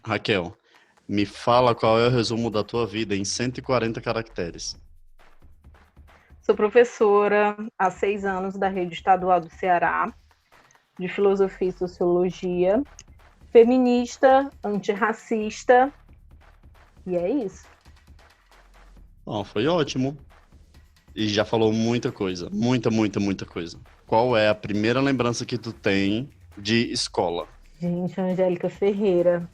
Raquel, me fala qual é o resumo da tua vida em 140 caracteres. Sou professora há 6 anos da Rede Estadual do Ceará, de Filosofia e Sociologia, feminista, antirracista, e é isso. Bom, foi ótimo. E já falou muita coisa. Muita, muita, muita coisa. Qual é a primeira lembrança que tu tem de escola? Gente, Angélica Ferreira,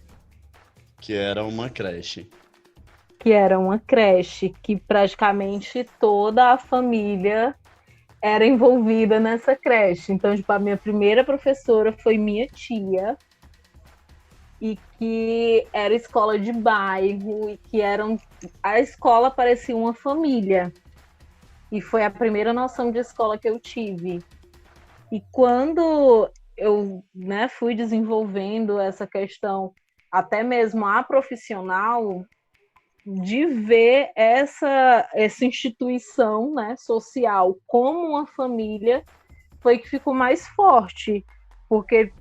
Que era uma creche. que era uma creche que praticamente toda a família era envolvida nessa creche. Então, tipo, a minha primeira professora foi minha tia, e que era escola de bairro, e que eram. A escola parecia uma família. E foi a primeira noção de escola que eu tive. E quando eu, né, fui desenvolvendo essa questão, até mesmo a profissional, de ver essa instituição, né, social como uma família, foi que ficou mais forte. Porque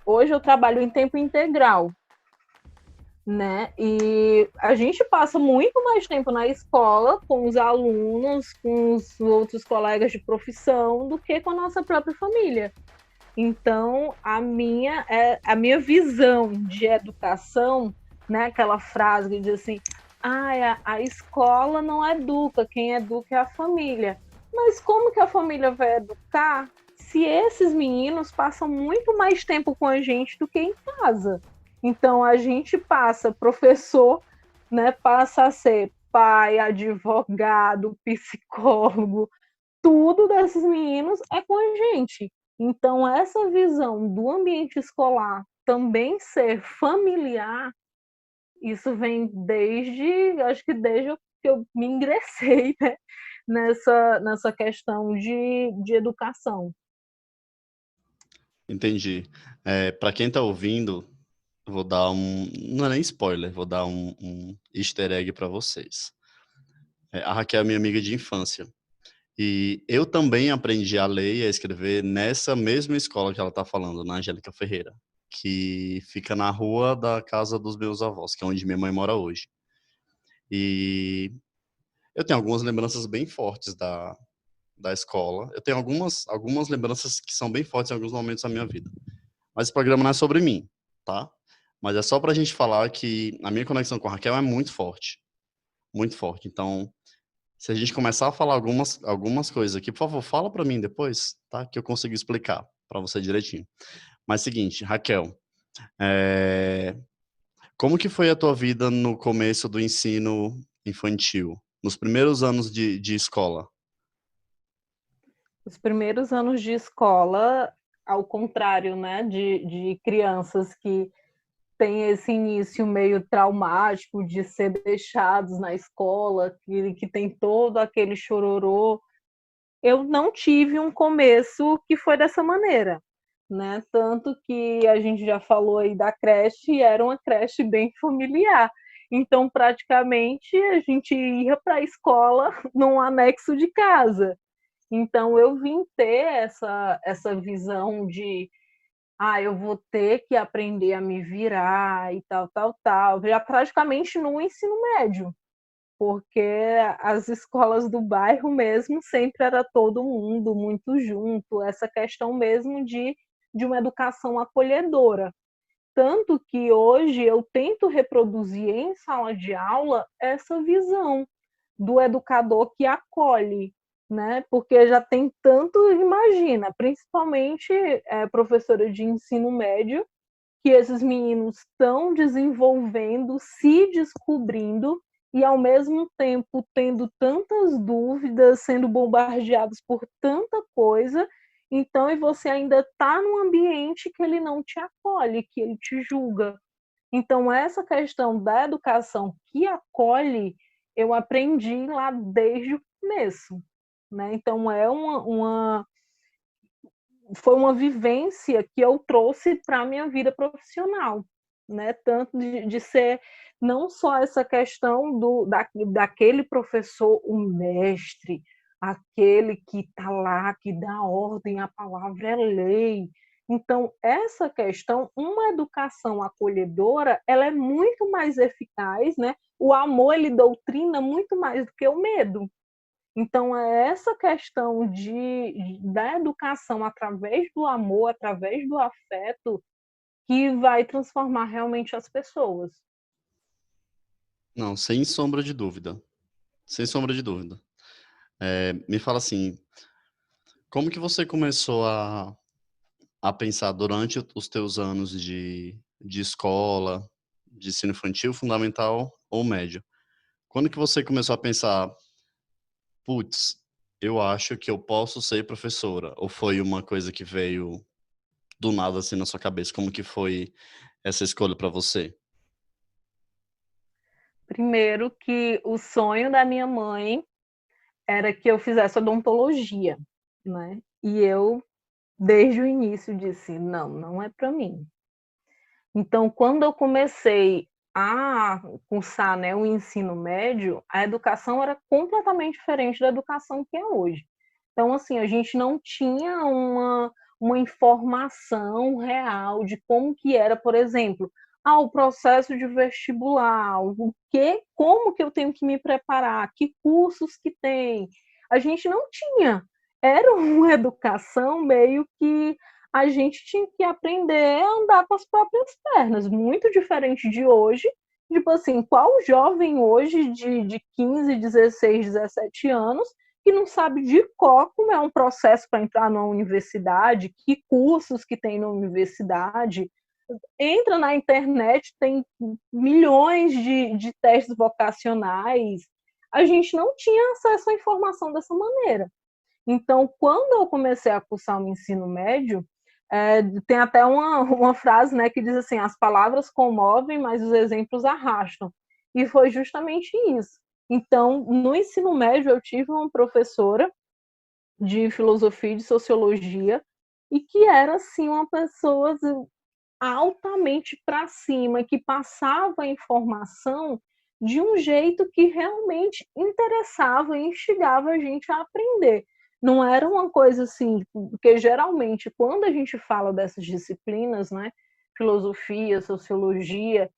hoje eu trabalho em tempo integral, né? E a gente passa muito mais tempo na escola com os alunos, com os outros colegas de profissão, do que com a nossa própria família. Então, a minha visão de educação, né? Aquela frase que diz assim: a escola não educa, quem educa é a família. Mas como que a família vai educar se esses meninos passam muito mais tempo com a gente do que em casa? Então, a gente passa, professor, né, passa a ser pai, advogado, psicólogo, tudo desses meninos é com a gente. Então, essa visão do ambiente escolar também ser familiar, isso vem acho que desde que eu me ingressei, né, nessa questão de educação. Entendi. Para quem tá ouvindo, vou dar um. Não é nem spoiler, vou dar um easter egg para vocês. A Raquel é minha amiga de infância. E eu também aprendi a ler e a escrever nessa mesma escola que ela está falando, na Angélica Ferreira, que fica na rua da casa dos meus avós, que é onde minha mãe mora hoje. E eu tenho algumas lembranças bem fortes da escola. Eu tenho algumas lembranças que são bem fortes em alguns momentos da minha vida. Mas esse programa não é sobre mim, tá? Mas é só pra gente falar que a minha conexão com a Raquel é muito forte. Muito forte. Então, se a gente começar a falar algumas coisas aqui, por favor, fala para mim depois, tá? Que eu consigo explicar para você direitinho. Mas seguinte, Raquel, é, como que foi a tua vida no começo do ensino infantil, nos primeiros anos de escola? Os primeiros anos de escola, ao contrário, né, de crianças que têm esse início meio traumático de ser deixados na escola, que tem todo aquele chororô, eu não tive um começo que foi dessa maneira, né? Tanto que a gente já falou aí da creche, era uma creche bem familiar. Então, praticamente, a gente ia para a escola num anexo de casa. Então, eu vim ter essa visão de, eu vou ter que aprender a me virar e tal, tal, tal, já praticamente no ensino médio, porque as escolas do bairro mesmo sempre era todo mundo muito junto, essa questão mesmo de uma educação acolhedora. Tanto que hoje eu tento reproduzir em sala de aula essa visão do educador que acolhe, né? Porque já tem tanto, imagina, principalmente professora de ensino médio, que esses meninos estão desenvolvendo, se descobrindo e ao mesmo tempo tendo tantas dúvidas, sendo bombardeados por tanta coisa, então e você ainda está num ambiente que ele não te acolhe, que ele te julga. Então essa questão da educação que acolhe, eu aprendi lá desde o começo, né? Então foi uma vivência que eu trouxe para a minha vida profissional, né? Tanto de ser não só essa questão daquele professor, o mestre, aquele que está lá, que dá ordem, a palavra é lei, Então, essa questão, uma educação acolhedora, ela é muito mais eficaz, né? O amor, ele doutrina muito mais do que o medo. Então, é essa questão da educação através do amor, através do afeto, que vai transformar realmente as pessoas. Não, sem sombra de dúvida. Sem sombra de dúvida. Me fala assim, como que você começou a pensar durante os teus anos de escola, de ensino infantil, fundamental ou médio? Quando que você começou a pensar, putz, eu acho que eu posso ser professora? Ou foi uma coisa que veio do nada assim na sua cabeça? Como que foi essa escolha para você? Primeiro que o sonho da minha mãe era que eu fizesse odontologia, né? E eu, desde o início, disse: não, não é para mim. Então, quando eu comecei a cursar, né, o ensino médio, a educação era completamente diferente da educação que é hoje. Então, assim, a gente não tinha uma informação real de como que era, por exemplo, o processo de vestibular, como que eu tenho que me preparar, que cursos que tem. A gente não tinha. Era uma educação meio que a gente tinha que aprender a andar com as próprias pernas, muito diferente de hoje. Tipo assim, qual jovem hoje de 15, 16, 17 anos que não sabe de cor como é um processo para entrar na universidade, que cursos que tem na universidade? Entra na internet, tem milhões de testes vocacionais. A gente não tinha acesso à informação dessa maneira. Então, quando eu comecei a cursar o ensino médio, tem até uma frase, né, que diz assim: as palavras comovem, mas os exemplos arrastam. E foi justamente isso. Então, no ensino médio, eu tive uma professora de filosofia e de sociologia, e que era, assim, uma pessoa assim, altamente para cima, que passava a informação de um jeito que realmente interessava e instigava a gente a aprender. Não era uma coisa assim, porque geralmente quando a gente fala dessas disciplinas, né, filosofia, sociologia,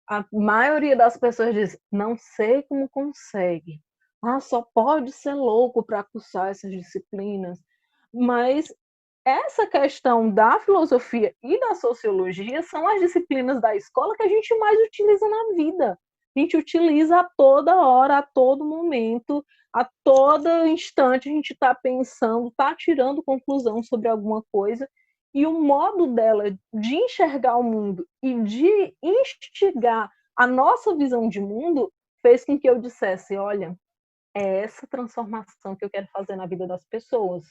a maioria das pessoas diz: não sei como consegue. Só pode ser louco para cursar essas disciplinas. Mas essa questão da filosofia e da sociologia são as disciplinas da escola que a gente mais utiliza na vida. A gente utiliza a toda hora, a todo momento, a todo instante a gente está pensando, está tirando conclusão sobre alguma coisa, e o modo dela de enxergar o mundo e de instigar a nossa visão de mundo fez com que eu dissesse: olha, é essa transformação que eu quero fazer na vida das pessoas.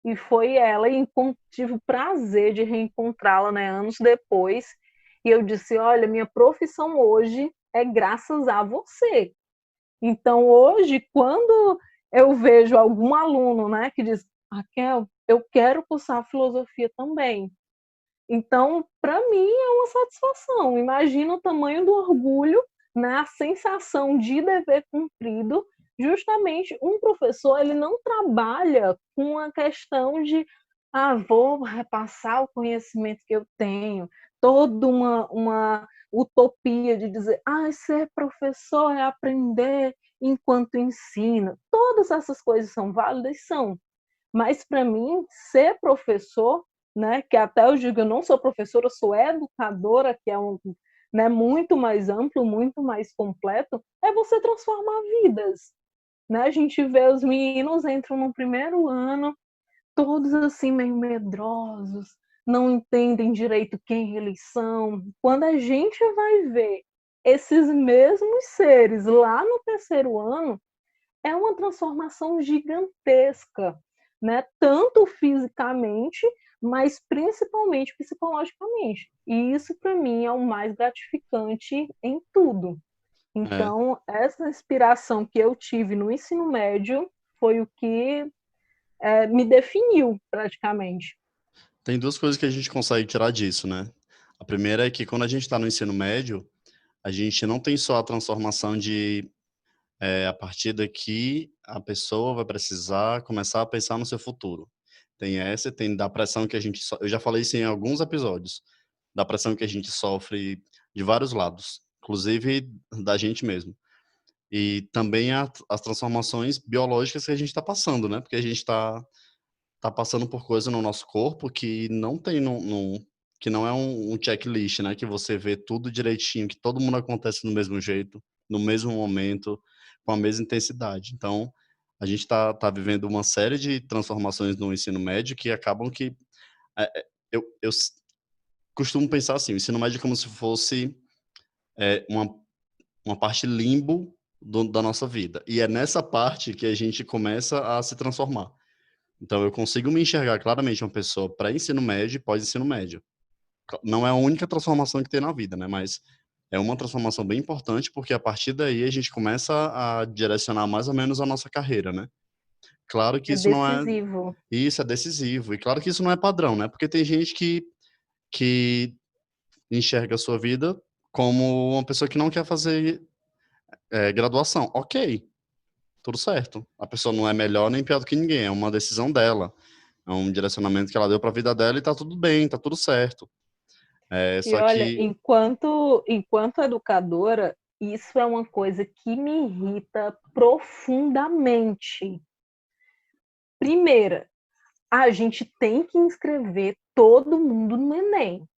E foi ela, e tive o prazer de reencontrá-la, né, anos depois. E eu disse: olha, minha profissão hoje é graças a você. Então, hoje, quando eu vejo algum aluno, né, que diz: Raquel, eu quero cursar filosofia também. Então, para mim, é uma satisfação. Imagina o tamanho do orgulho, né, a sensação de dever cumprido. Justamente, um professor, ele não trabalha com a questão de vou repassar o conhecimento que eu tenho, toda uma utopia de dizer, ser professor é aprender enquanto ensina. Todas essas coisas são válidas? São. Mas para mim, ser professor, né, que até eu digo, eu não sou professora, eu sou educadora, que é né, muito mais amplo, muito mais completo, é você transformar vidas. Né? A gente vê os meninos entram no primeiro ano, todos assim meio medrosos, não entendem direito quem eles são. Quando a gente vai ver esses mesmos seres lá no terceiro ano, é uma transformação gigantesca, né? Tanto fisicamente, mas principalmente psicologicamente. E isso, para mim, é o mais gratificante em tudo. É, Então, essa inspiração que eu tive no ensino médio foi o que me definiu, praticamente. tem duas coisas que a gente consegue tirar disso, né? A primeira é que quando a gente está no ensino médio, a gente não tem só a transformação de a partir daqui a pessoa vai precisar começar a pensar no seu futuro. Tem essa, tem da pressão que a gente eu já falei isso em alguns episódios, da pressão que a gente sofre de vários lados, inclusive da gente mesmo. E também as transformações biológicas que a gente está passando, né? Porque a gente tá passando por coisa no nosso corpo que não tem que não é um checklist, né? Que você vê tudo direitinho, que todo mundo acontece do mesmo jeito, no mesmo momento, com a mesma intensidade. Então, a gente tá vivendo uma série de transformações no ensino médio que acabam que eu costumo pensar assim, o ensino médio é como se fosse uma parte limbo da nossa vida. E é nessa parte que a gente começa a se transformar. Então, eu consigo me enxergar claramente uma pessoa pré-ensino médio e pós-ensino médio. Não é a única transformação que tem na vida, né? Mas é uma transformação bem importante, porque a partir daí a gente começa a direcionar mais ou menos a nossa carreira, né? Claro que É isso não é... decisivo. Isso é decisivo. E claro que isso não é padrão, né? Porque tem gente que enxerga a sua vida como uma pessoa que não quer fazer graduação. Ok, tudo certo. A pessoa não é melhor nem pior do que ninguém, é uma decisão dela. É um direcionamento que ela deu para a vida dela e tá tudo bem, tá tudo certo. E Só olha, que enquanto educadora, isso é uma coisa que me irrita profundamente. Primeira, a gente tem que inscrever todo mundo no Enem,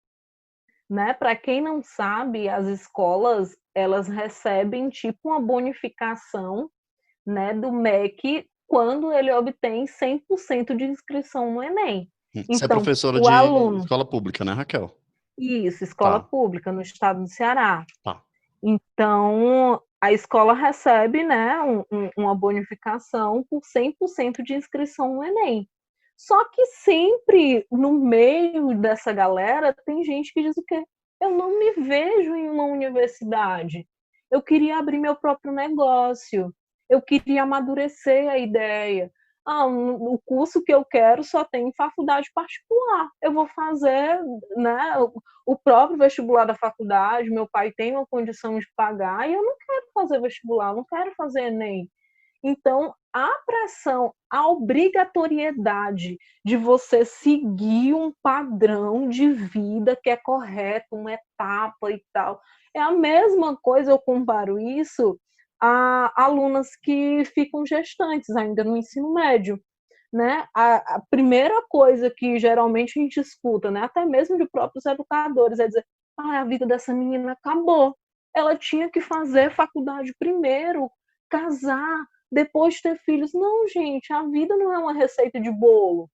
né? Para quem não sabe, as escolas, elas recebem tipo uma bonificação, né, do MEC quando ele obtém 100% de inscrição no Enem. você é Então, professora o de aluno, escola pública, né, Raquel? isso, escola Tá, pública no estado do Ceará. tá. Então, a escola recebe, né, uma bonificação por 100% de inscrição no Enem. Só que sempre no meio dessa galera tem gente que diz o quê? Eu não me vejo em uma universidade. Eu queria abrir meu próprio negócio. Eu queria amadurecer a ideia. Ah, o curso que eu quero só tem faculdade particular. Eu vou fazer, né, o próprio vestibular da faculdade, meu pai tem uma condição de pagar e eu não quero fazer vestibular, eu não quero fazer Enem. Então, a pressão, a obrigatoriedade de você seguir um padrão de vida que é correto, uma etapa e tal, é a mesma coisa, eu comparo isso a alunas que ficam gestantes ainda no ensino médio. Né? A primeira coisa que geralmente a gente escuta, né, até mesmo de próprios educadores, é dizer: ah, a vida dessa menina acabou. Ela tinha que fazer faculdade primeiro, casar, depois ter filhos. Não, gente, a vida não é uma receita de bolo.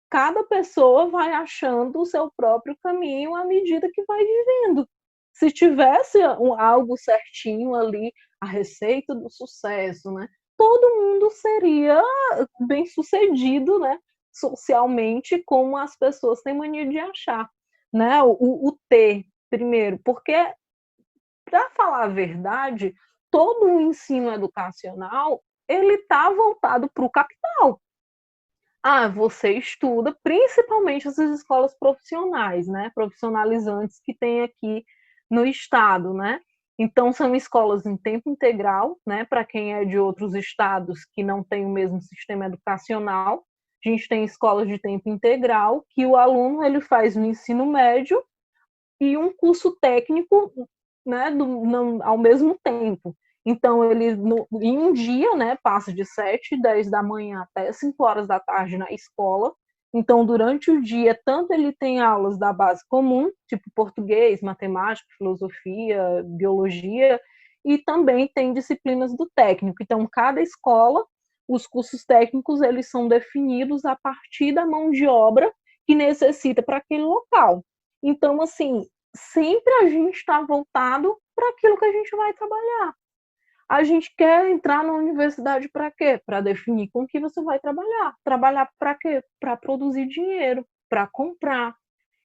Cada pessoa vai achando o seu próprio caminho à medida que vai vivendo. Se tivesse algo certinho ali, a receita do sucesso, né? Todo mundo seria bem sucedido, né? Socialmente, como as pessoas têm mania de achar, né? O ter, primeiro, porque, para falar a verdade, todo o ensino educacional ele está voltado para o capital. Ah, você estuda, principalmente essas escolas profissionais, né? Profissionalizantes que tem aqui no estado, né? Então, são escolas em tempo integral, né? Para quem é de outros estados que não tem o mesmo sistema educacional, a gente tem escolas de tempo integral que o aluno ele faz o ensino médio e um curso técnico, né, ao mesmo tempo. Então, ele, em um dia, né, passa de 7, 10 da manhã até 5 horas da tarde na escola. Então, durante o dia, tanto ele tem aulas da base comum, tipo português, matemática, filosofia, biologia, e também tem disciplinas do técnico. Então, cada escola, os cursos técnicos, eles são definidos a partir da mão de obra que necessita para aquele local. Então, assim, sempre a gente está voltado para aquilo que a gente vai trabalhar. A gente quer entrar na universidade para quê? Para definir com que você vai trabalhar. Trabalhar para quê? Para produzir dinheiro, para comprar.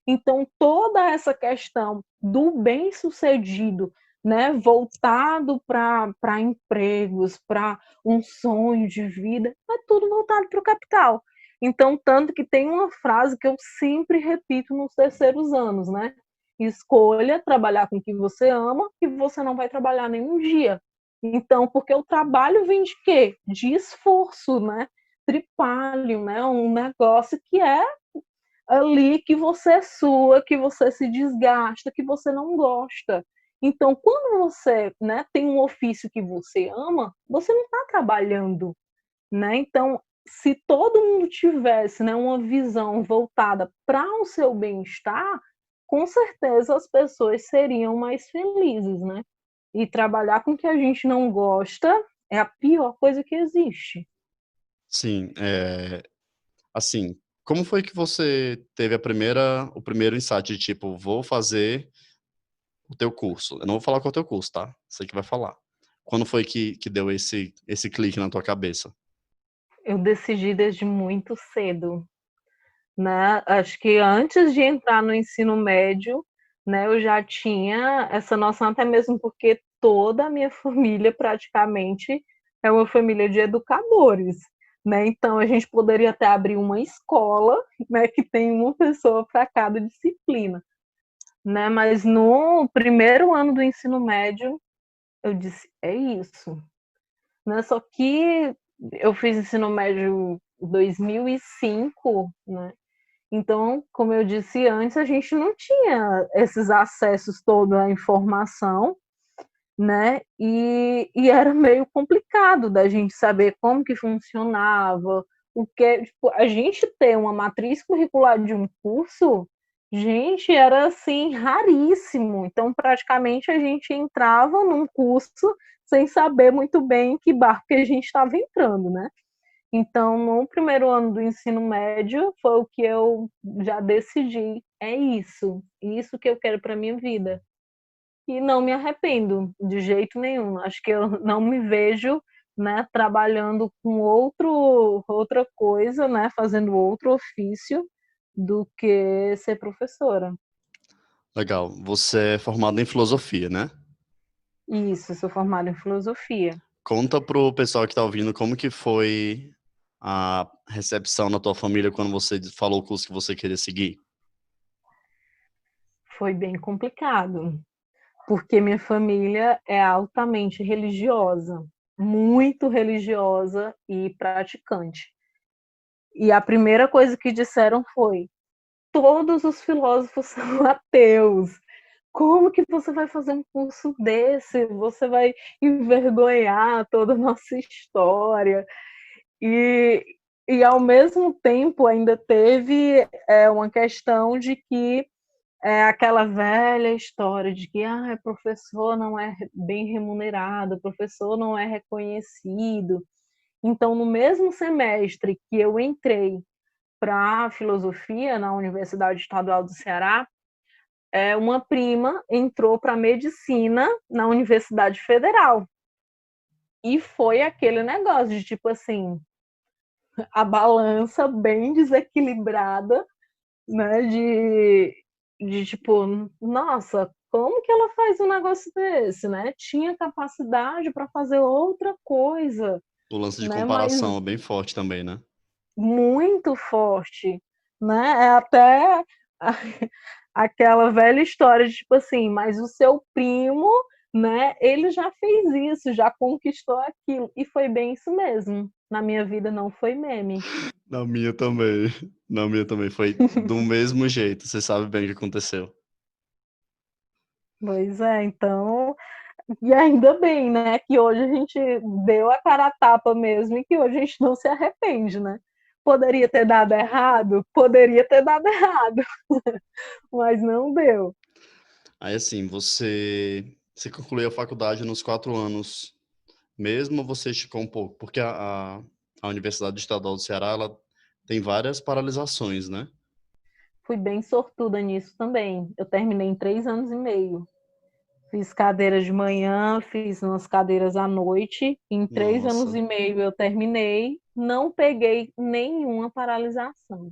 Então, toda essa questão do bem-sucedido, né, voltado para empregos, para um sonho de vida, é tudo voltado para o capital. Então, tanto que tem uma frase que eu sempre repito nos terceiros anos, né? Escolha trabalhar com o que você ama e você não vai trabalhar nenhum dia. Então, porque o trabalho vem de quê? De esforço, né? estripalho, né? Um negócio que é ali que você é sua, que você se desgasta, que você não gosta. Então, quando você, né, tem um ofício que você ama, você não está trabalhando, né? Então, se todo mundo tivesse, né, uma visão voltada para o seu bem-estar, com certeza as pessoas seriam mais felizes, né? E trabalhar com o que a gente não gosta é a pior coisa que existe. Sim, assim, como foi que você teve o primeiro insight de tipo, vou fazer o teu curso? Eu não vou falar qual é o teu curso, tá? Você que vai falar. Quando foi que deu esse clique na tua cabeça? Eu decidi desde muito cedo, né? Acho que antes de entrar no ensino médio, né, eu já tinha essa noção, até mesmo porque toda a minha família praticamente é uma família de educadores, né? Então a gente poderia até abrir uma escola, né, que tem uma pessoa para cada disciplina, né? Mas no primeiro ano do ensino médio, eu disse, é isso, né? Só que eu fiz ensino médio em 2005, né? Então, como eu disse antes, a gente não tinha esses acessos todos à informação, né? E era meio complicado da gente saber como que funcionava, o que, tipo, a gente ter uma matriz curricular de um curso, gente, era assim raríssimo. Então, praticamente a gente entrava num curso sem saber muito bem em que barco que a gente estava entrando, né? Então, no primeiro ano do ensino médio, foi o que eu já decidi, é isso que eu quero para minha vida. E não me arrependo de jeito nenhum. Acho que eu não me vejo, né, trabalhando com outra coisa, né, fazendo outro ofício do que ser professora. Legal. Você é formado em filosofia, né? Isso, sou formada em filosofia. Conta pro pessoal que tá ouvindo como que foi a recepção na tua família quando você falou o curso que você queria seguir. Foi bem complicado, porque minha família é altamente religiosa, muito religiosa e praticante. E a primeira coisa que disseram foi: todos os filósofos são ateus. Como que você vai fazer um curso desse? Você vai envergonhar toda a nossa história. E, e ao mesmo tempo ainda teve uma questão de que aquela velha história de que professor não é bem remunerado, professor não é reconhecido. Então, no mesmo semestre que eu entrei para filosofia na Universidade Estadual do Ceará, uma prima entrou para medicina na Universidade Federal. E foi aquele negócio de tipo assim, a balança bem desequilibrada, né? De tipo, nossa, como que ela faz um negócio desse, né? Tinha capacidade para fazer outra coisa, O lance de né? Mas comparação é bem forte também, né? muito forte, né? É até aquela velha história de tipo assim, mas o seu primo, né? Ele já fez isso, já conquistou aquilo e foi bem isso mesmo. Na minha vida não foi meme. Na minha também. Na minha também foi do mesmo jeito. Você sabe bem o que aconteceu. Pois é, então, e ainda bem, né, que hoje a gente deu a cara a tapa mesmo e que hoje a gente não se arrepende, né? Poderia ter dado errado? Poderia ter dado errado, mas não deu. Aí assim, você concluiu a faculdade nos 4 anos mesmo ou você esticou um pouco? Porque a Universidade Estadual do Ceará, ela tem várias paralisações, né? Fui bem sortuda nisso também. Eu terminei em 3 anos e meio. Fiz cadeiras de manhã, fiz umas cadeiras à noite. Em três anos Nossa. e meio eu terminei, não peguei nenhuma paralisação.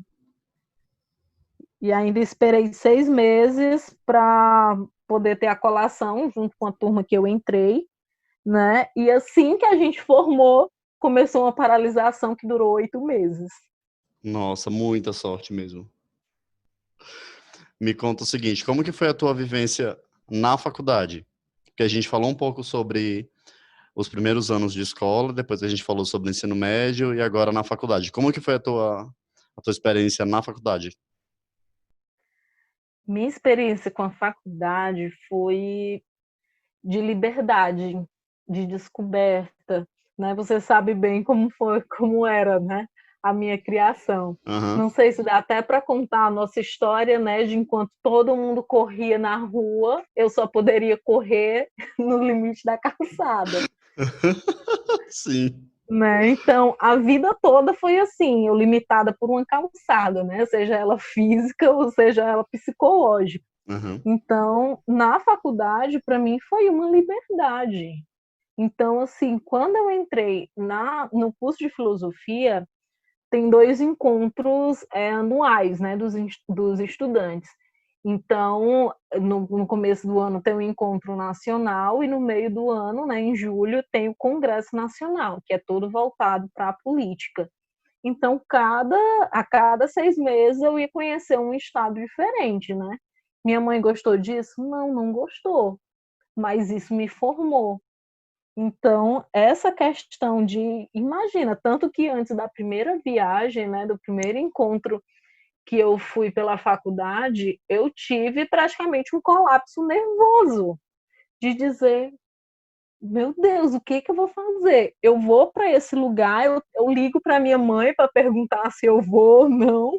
E ainda esperei 6 meses para poder ter a colação junto com a turma que eu entrei, né? E assim que a gente formou, começou uma paralisação que durou 8 meses. Nossa, muita sorte mesmo. Me conta o seguinte, como que foi a tua vivência na faculdade? Porque a gente falou um pouco sobre os primeiros anos de escola, depois a gente falou sobre o ensino médio e agora na faculdade. Como que foi a tua experiência na faculdade? Minha experiência com a faculdade foi de liberdade, de descoberta, né? Você sabe bem como foi, como era, né? A minha criação. Aham. Não sei se dá até para contar a nossa história, né? De enquanto todo mundo corria na rua, eu só poderia correr no limite da calçada, Sim. né? Então, a vida toda foi assim, eu limitada por uma calçada, né? Seja ela física ou seja ela psicológica. Aham. Então, na faculdade, para mim, foi uma liberdade. Então, assim, quando eu entrei no curso de filosofia, tem dois encontros anuais, né, dos estudantes. Então, no começo do ano tem o encontro nacional e no meio do ano, né, em julho, tem o Congresso Nacional, que é todo voltado para a política. Então, a cada 6 meses eu ia conhecer um estado diferente, né? Minha mãe gostou disso? Não, não gostou, mas isso me formou. Então, essa questão de, imagina, tanto que antes da primeira viagem, né, do primeiro encontro que eu fui pela faculdade, eu tive praticamente um colapso nervoso de dizer, meu Deus, o que que eu vou fazer? Eu vou para esse lugar, eu ligo para minha mãe para perguntar se eu vou ou não,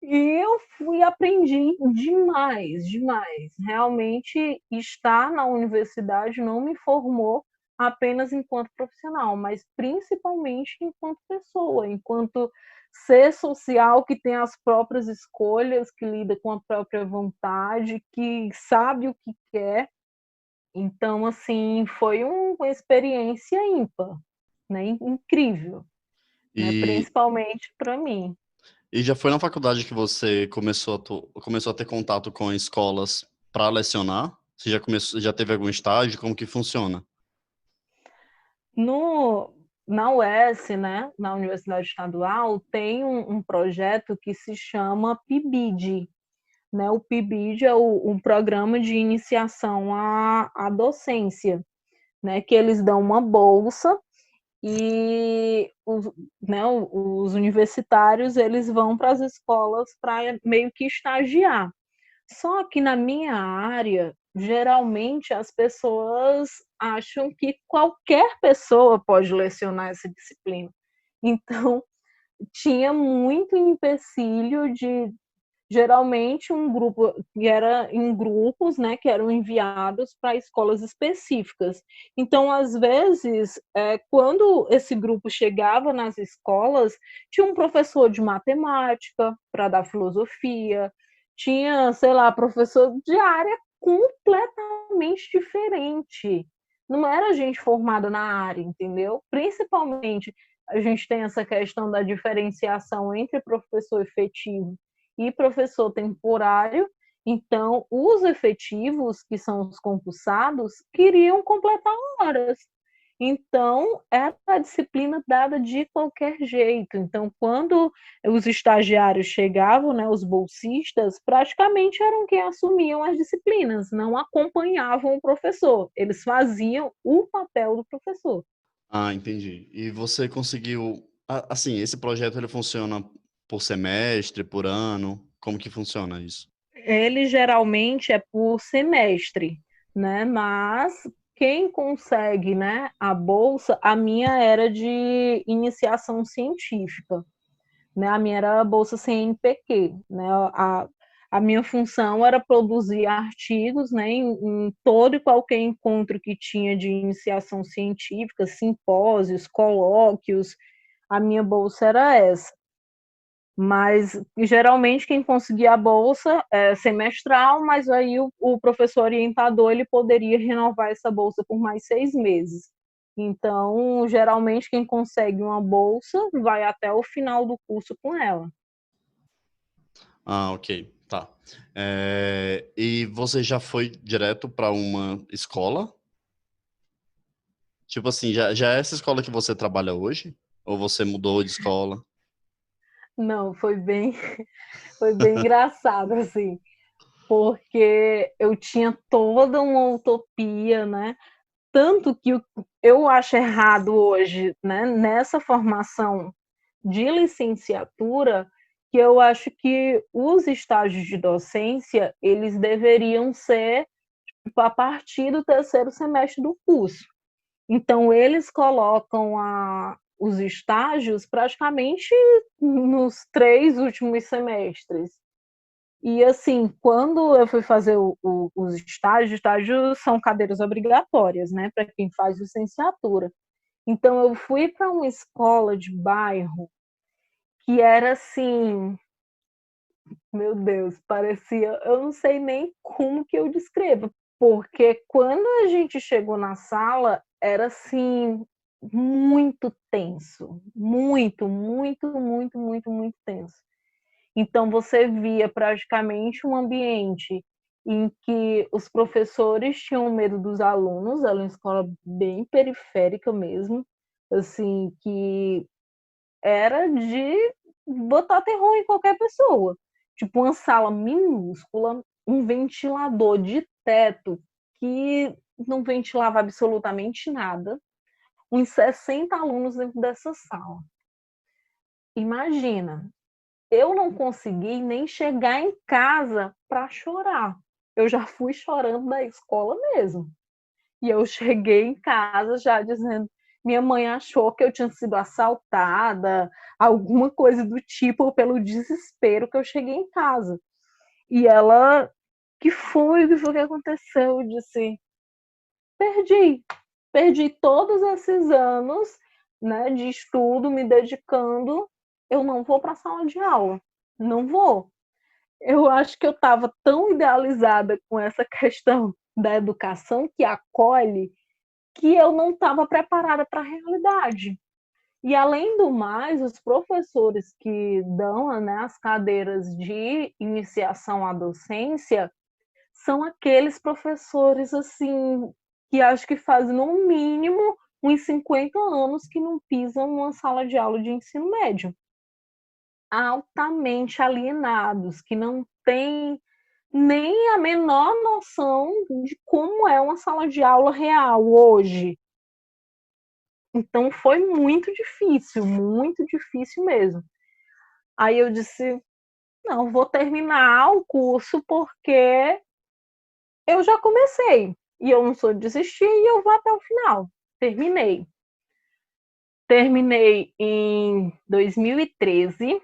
e eu fui e aprendi demais, demais. Realmente, estar na universidade não me formou apenas enquanto profissional, mas principalmente enquanto pessoa, enquanto ser social que tem as próprias escolhas, que lida com a própria vontade, que sabe o que quer. Então, assim, foi uma experiência ímpar, né? Incrível, né? E, Principalmente para mim. e já foi na faculdade que você começou a ter contato com escolas para lecionar? Você já teve algum estágio? Como que funciona? No, na UES, né, na Universidade Estadual, tem um projeto que se chama PIBID. Né? O PIBID é um programa de iniciação à docência, né, que eles dão uma bolsa e né, os universitários eles vão para as escolas para meio que estagiar. Só que na minha área, geralmente as pessoas acham que qualquer pessoa pode lecionar essa disciplina. Então, tinha muito empecilho de geralmente um grupo que era em grupos, né, que eram enviados para escolas específicas. Então, às vezes, quando esse grupo chegava nas escolas, tinha um professor de matemática para dar filosofia, tinha, sei lá, professor de área completamente diferente. Não era gente formada na área, entendeu? Principalmente a gente tem essa questão da diferenciação entre professor efetivo e professor temporário. Então, os efetivos, que são os concursados, queriam completar horas. Então, era a disciplina dada de qualquer jeito. Então, quando os estagiários chegavam, né, os bolsistas, praticamente eram quem assumiam as disciplinas, não acompanhavam o professor. Eles faziam o papel do professor. Ah, entendi. E você conseguiu, assim, esse projeto ele funciona por semestre, por ano? Como que funciona isso? Ele geralmente é por semestre, né? Mas quem consegue, né, a bolsa, a minha era de iniciação científica, né? A minha era a bolsa CNPq, né? A minha função era produzir artigos, né, em todo e qualquer encontro que tinha de iniciação científica, simpósios, colóquios, a minha bolsa era essa. Mas geralmente quem conseguia a bolsa é semestral, mas aí o professor orientador ele poderia renovar essa bolsa por mais 6 meses. Então, geralmente quem consegue uma bolsa vai até o final do curso com ela. Ah, ok, tá. E você já foi direto para uma escola? Tipo assim, já é essa escola que você trabalha hoje? Ou você mudou de escola? Não, foi bem engraçado assim, porque eu tinha toda uma utopia, né? Tanto que eu acho errado hoje, né, nessa formação de licenciatura, que eu acho que os estágios de docência, eles deveriam ser tipo, a partir do terceiro semestre do curso. Então, eles colocam os estágios praticamente nos 3 últimos semestres. E, assim, quando eu fui fazer os estágios são cadeiras obrigatórias, né, para quem faz licenciatura. Então, eu fui para uma escola de bairro que era assim, meu Deus, parecia, eu não sei nem como que eu descrevo, porque quando a gente chegou na sala, era assim, muito tenso, muito, muito, muito, muito, muito tenso. Então você via praticamente um ambiente em que os professores tinham medo dos alunos, era uma escola bem periférica mesmo, assim, que era de botar terror em qualquer pessoa. Tipo, uma sala minúscula, um ventilador de teto que não ventilava absolutamente nada, uns 60 alunos dentro dessa sala. Imagina, eu não consegui nem chegar em casa para chorar. Eu já fui chorando da escola mesmo. E eu cheguei em casa já dizendo, minha mãe achou que eu tinha sido assaltada, alguma coisa do tipo, pelo desespero que eu cheguei em casa. E ela, que foi que aconteceu? Eu disse, perdi. Perdi todos esses anos, né, de estudo, me dedicando, eu não vou para a sala de aula. Não vou. Eu acho que eu estava tão idealizada com essa questão da educação que acolhe, que eu não estava preparada para a realidade. E, além do mais, os professores que dão, né, as cadeiras de iniciação à docência são aqueles professores assim que acho que fazem, no mínimo, uns 50 anos que não pisam numa sala de aula de ensino médio. Altamente alienados, que não têm nem a menor noção de como é uma sala de aula real hoje. Então foi muito difícil mesmo. Aí eu disse, não, vou terminar o curso porque eu já comecei. E eu não sou de desistir e eu vou até o final. Terminei. Terminei em 2013.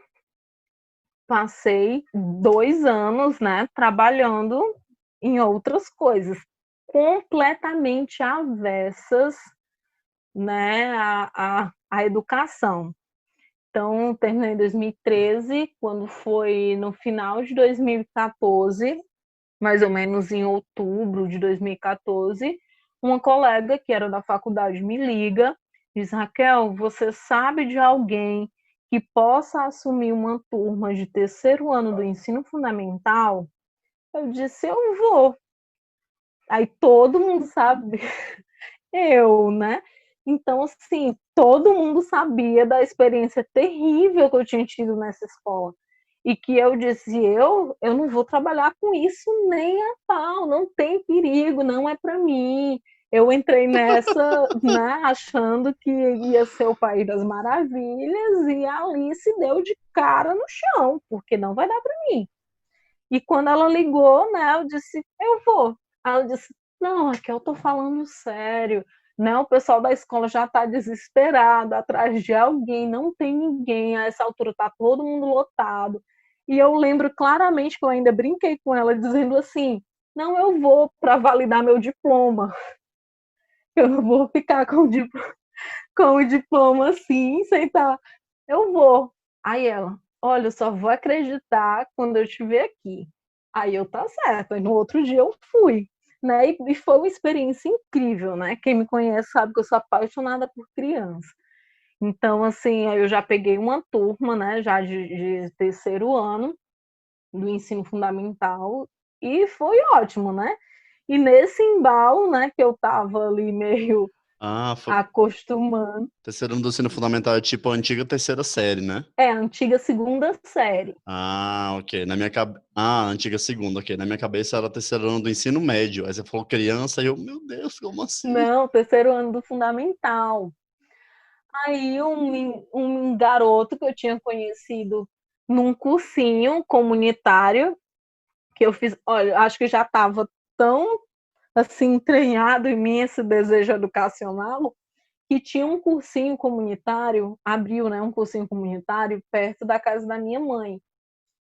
Passei 2 anos, né, trabalhando em outras coisas, completamente avessas, né, à educação. Então, terminei em 2013, quando foi no final de 2014, mais ou menos em outubro de 2014, uma colega que era da faculdade me liga, diz, Raquel, você sabe de alguém que possa assumir uma turma de terceiro ano do ensino fundamental? Eu disse, eu vou. Aí todo mundo sabe, eu, né? Então, assim, todo mundo sabia da experiência terrível que eu tinha tido nessa escola. E que eu disse, eu não vou trabalhar com isso nem a pau, não tem perigo, não é para mim. Eu entrei nessa, né, achando que ia ser o País das Maravilhas e a Alice deu de cara no chão, porque não vai dar para mim. E quando ela ligou, né, eu disse, eu vou. Ela disse, não, Raquel, eu tô falando sério. Né, o pessoal da escola já está desesperado, atrás de alguém, não tem ninguém, a essa altura está todo mundo lotado. E eu lembro claramente que eu ainda brinquei com ela, dizendo assim, não, eu vou para validar meu diploma. Eu não vou ficar com o diploma assim, sem estar... Eu vou. Aí ela, olha, eu só vou acreditar quando eu estiver aqui. Aí eu, tá certo. Aí no outro dia eu fui. Né? E foi uma experiência incrível, né? Quem me conhece sabe que eu sou apaixonada por criança. Então, assim, eu já peguei uma turma, né, já de terceiro ano do ensino fundamental e foi ótimo, né? E nesse embalo, né, que eu tava ali meio Foi acostumando. terceiro ano do ensino fundamental, é tipo a antiga terceira série, né? É, a antiga segunda série. Ok. Antiga segunda, ok. Na minha cabeça era terceiro ano do ensino médio. Aí você falou criança e eu, meu Deus, como assim? Não, terceiro ano do fundamental. Aí um garoto que eu tinha conhecido num cursinho comunitário, que eu fiz, olha, acho que já estava tão assim entranhado em mim esse desejo educacional, que tinha um cursinho comunitário, abriu, né, um cursinho comunitário perto da casa da minha mãe.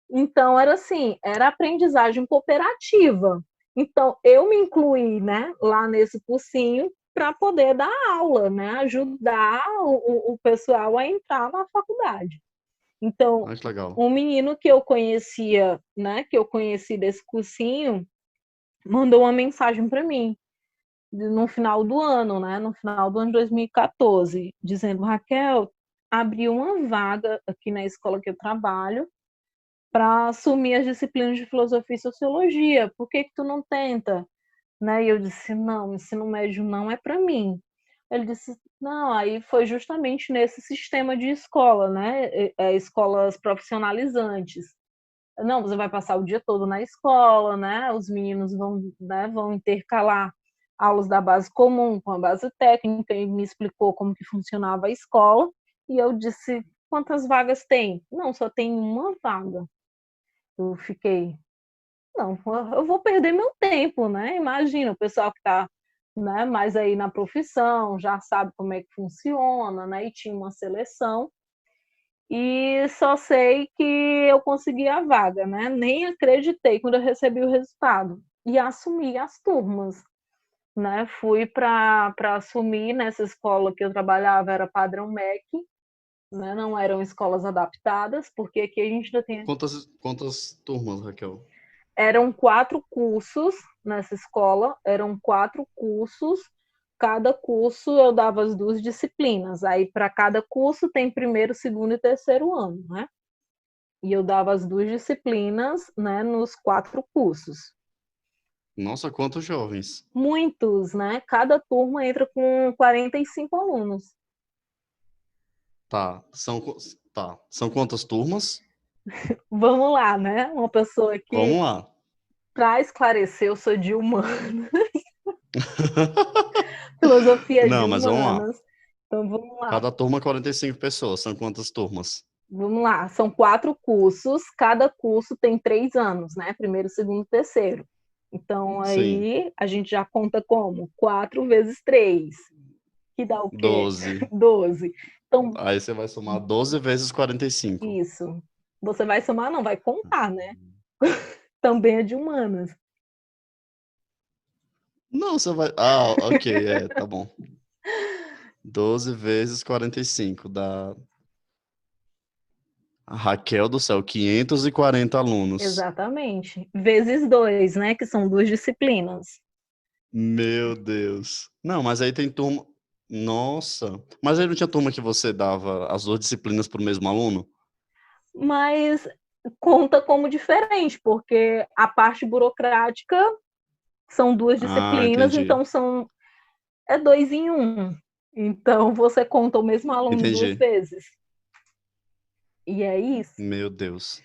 Então era assim, era aprendizagem cooperativa. Então eu me incluí, né, lá nesse cursinho para poder dar aula, né, ajudar o pessoal a entrar na faculdade. Então, Que legal. um menino que eu conhecia, né, que eu conheci desse cursinho, mandou uma mensagem para mim no final do ano, né, no final do ano de 2014, dizendo: Raquel, abriu uma vaga aqui na escola que eu trabalho para assumir as disciplinas de filosofia e sociologia. Por que tu não tenta? Né? E eu disse: não, ensino médio não é para mim. Ele disse: não, aí foi justamente nesse sistema de escola, né? Escolas profissionalizantes. Não, você vai passar o dia todo na escola, né? Os meninos vão, né, vão intercalar aulas da base comum com a base técnica, e me explicou como que funcionava a escola. E eu disse: quantas vagas tem? Não, só tem uma vaga. Eu fiquei: não, eu vou perder meu tempo, né? Imagina, o pessoal que está, né, mais aí na profissão, já sabe como é que funciona, né? E tinha uma seleção. E só sei que eu consegui a vaga, né? Nem acreditei quando eu recebi o resultado. E assumi as turmas, né? Fui para assumir nessa escola que eu trabalhava, era padrão MEC, né? Não eram escolas adaptadas, porque aqui a gente ainda tem. Quantas turmas, Raquel? Eram 4 cursos nessa escola, eram 4 cursos. Cada curso eu dava as 2 disciplinas. Aí, para cada curso, tem primeiro, segundo e terceiro ano, né? E eu dava as 2 disciplinas, né, nos 4 cursos. Nossa, quantos jovens? Muitos, né? Cada turma entra com 45 alunos. Tá, são quantas turmas? Vamos lá, né? Uma pessoa que, Vamos lá. para esclarecer, eu sou de humanas, filosofia de Não, mas vamos lá. humanas. Então, vamos lá. Cada turma, 45 pessoas. São quantas turmas? Vamos lá, são 4 cursos, cada curso tem 3 anos, né? Primeiro, segundo, terceiro. Então, Sim, aí a gente já conta como 4 vezes 3, que dá o quê? 12. 12. Então, Aí você vai somar 12 vezes 45. isso. Você vai somar, não, vai contar, né? Também é de humanas. Não, você vai. Ok, tá bom. 12 vezes 45 dá. Raquel do céu, 540 alunos. Exatamente. Vezes 2, né? Que são 2 disciplinas. Meu Deus. Não, mas aí tem turma. Nossa. Mas aí não tinha turma que você dava as 2 disciplinas para o mesmo aluno? Mas conta como diferente, porque a parte burocrática são 2 disciplinas, Entendi. então é 2 em 1. Então você conta o mesmo aluno 2 Entendi. vezes. E é isso. Meu Deus.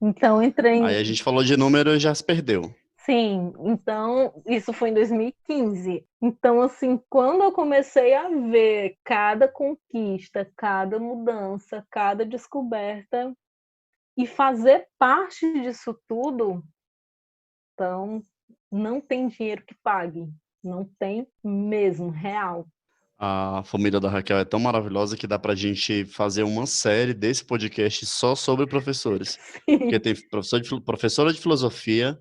Então Aí a gente falou de número e já se perdeu. sim, então isso foi em 2015. Então, assim, quando eu comecei a ver cada conquista, cada mudança, cada descoberta e fazer parte disso tudo, então não tem dinheiro que pague. Não tem mesmo, real. A família da Raquel é tão maravilhosa que dá pra gente fazer uma série desse podcast só sobre professores. Porque Sim. tem professora de filosofia,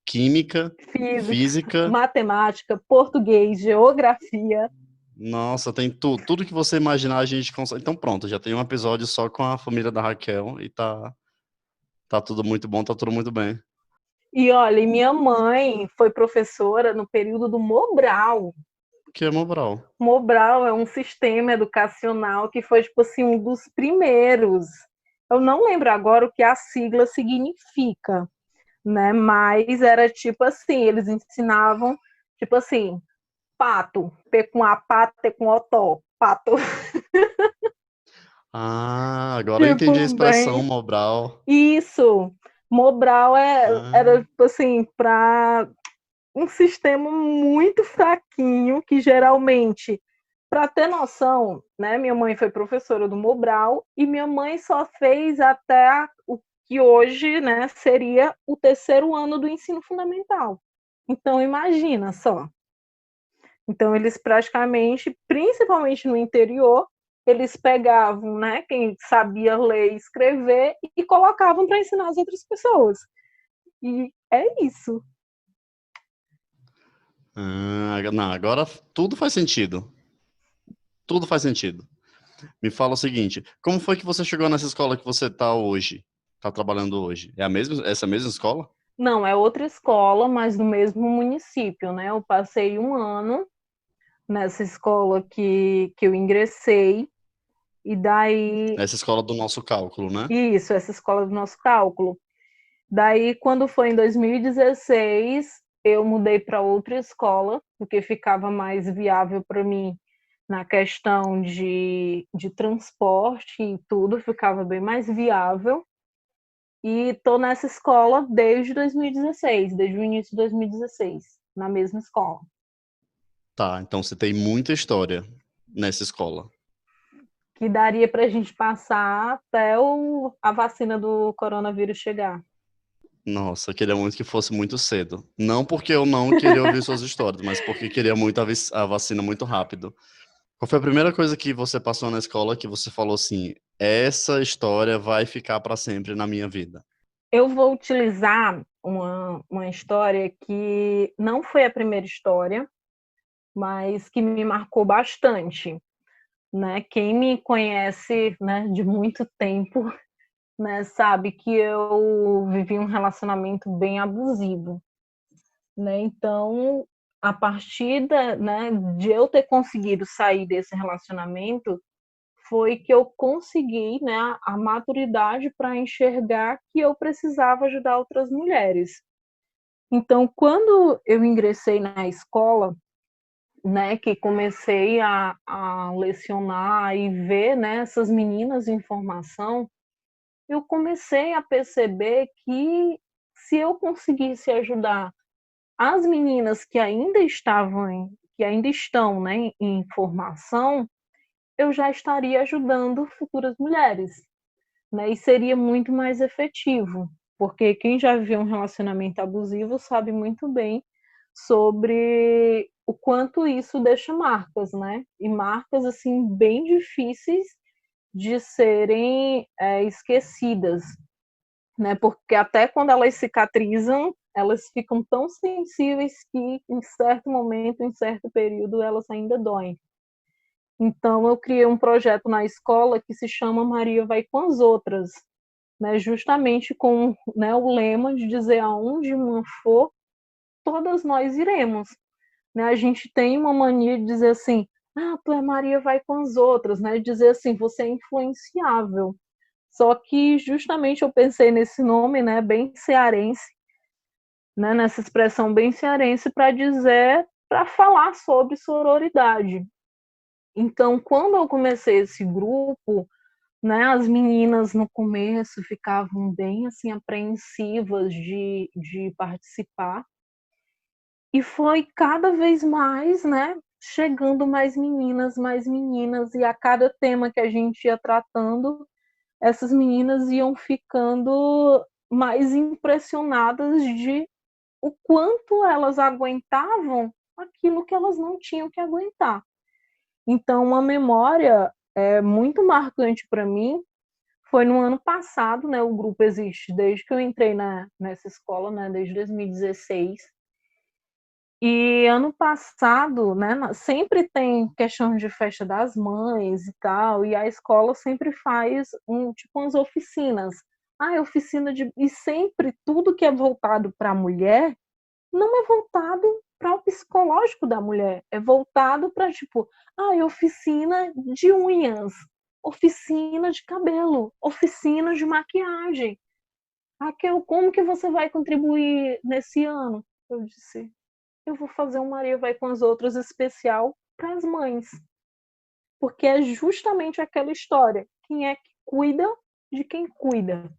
química, Física, física. matemática, português, geografia. Nossa, tem tudo. Tudo que você imaginar a gente consegue. Então pronto, já tem um episódio só com a família da Raquel e tá tudo muito bom, tá tudo muito bem. E olha, minha mãe foi professora no período do Mobral. Que é Mobral. Mobral é um sistema educacional que foi, tipo assim, um dos primeiros. Eu não lembro agora o que a sigla significa, né? Mas era tipo assim, eles ensinavam, tipo assim, Pato. P com A, pato, T com O, pato. Ah, agora eu entendi a Tipo, expressão bem... Mobral. Isso. Mobral era, Ah, tipo assim, para um sistema muito fraquinho, que geralmente, para ter noção, né, minha mãe foi professora do Mobral e minha mãe só fez até o que hoje, né, seria o terceiro ano do ensino fundamental. Então, imagina só. Então, eles praticamente, principalmente no interior, eles pegavam, né, quem sabia ler e escrever e colocavam para ensinar as outras pessoas. E é isso. não, agora tudo faz sentido. Tudo faz sentido. Me fala o seguinte, como foi que você chegou nessa escola que você está hoje? Está trabalhando hoje? É a mesma, essa mesma escola? Não, é outra escola, mas no mesmo município, né? Eu passei um ano nessa escola que eu ingressei, e daí, Essa escola do nosso cálculo, né? isso, essa escola do nosso cálculo. Daí, quando foi em 2016, eu mudei para outra escola, porque ficava mais viável para mim na questão de transporte e tudo, ficava bem mais viável. E estou nessa escola desde 2016, desde o início de 2016, na mesma escola. Tá, então você tem muita história nessa escola. Que daria para a gente passar até a vacina do coronavírus chegar. Nossa, eu queria muito que fosse muito cedo. Não porque eu não queria ouvir suas histórias, mas porque queria muito a vacina muito rápido. Qual foi a primeira coisa que você passou na escola que você falou assim, essa história vai ficar para sempre na minha vida? Eu vou utilizar uma história que não foi a primeira história, mas que me marcou bastante, né? Quem me conhece, né, de muito tempo, né, sabe que eu vivi um relacionamento bem abusivo, né? Então, a partir né, de eu ter conseguido sair desse relacionamento, foi que eu consegui, né, a maturidade para enxergar que eu precisava ajudar outras mulheres. Então, quando eu ingressei na escola, né, que comecei a lecionar e ver, né, essas meninas em formação, eu comecei a perceber que se eu conseguisse ajudar as meninas que ainda estavam, que ainda estão, né, em formação, eu já estaria ajudando futuras mulheres, né? E seria muito mais efetivo, porque quem já viveu um relacionamento abusivo sabe muito bem sobre o quanto isso deixa marcas, né? E marcas assim bem difíceis de serem esquecidas, né? Porque até quando elas cicatrizam, elas ficam tão sensíveis que em certo momento, em certo período, elas ainda doem. Então, eu criei um projeto na escola que se chama Maria Vai com as Outras, né? Justamente com, né, o lema de dizer aonde uma for, todas nós iremos. Né? A gente tem uma mania de dizer assim, tu é Maria Vai com as Outras, né? De dizer assim, você é influenciável. Só que justamente eu pensei nesse nome, né, bem cearense, né, nessa expressão bem cearense para dizer, para falar sobre sororidade. Então, quando eu comecei esse grupo, né, as meninas no começo ficavam bem assim apreensivas de participar, e foi cada vez mais, né, chegando mais meninas, e a cada tema que a gente ia tratando, essas meninas iam ficando mais impressionadas de o quanto elas aguentavam aquilo que elas não tinham que aguentar. Então, uma memória muito marcante para mim foi no ano passado, né? O grupo existe desde que eu entrei nessa escola, né? Desde 2016. E ano passado, né? Sempre tem questão de festa das mães e tal, e a escola sempre faz tipo umas oficinas. Oficina de. E sempre tudo que é voltado para a mulher não é voltado para o psicológico da mulher, é voltado para, tipo, oficina de unhas, oficina de cabelo, oficina de maquiagem. Raquel, como que você vai contribuir nesse ano? Eu disse, eu vou fazer um Maria vai com as outras especial para as mães. Porque é justamente aquela história, quem é que cuida de quem cuida.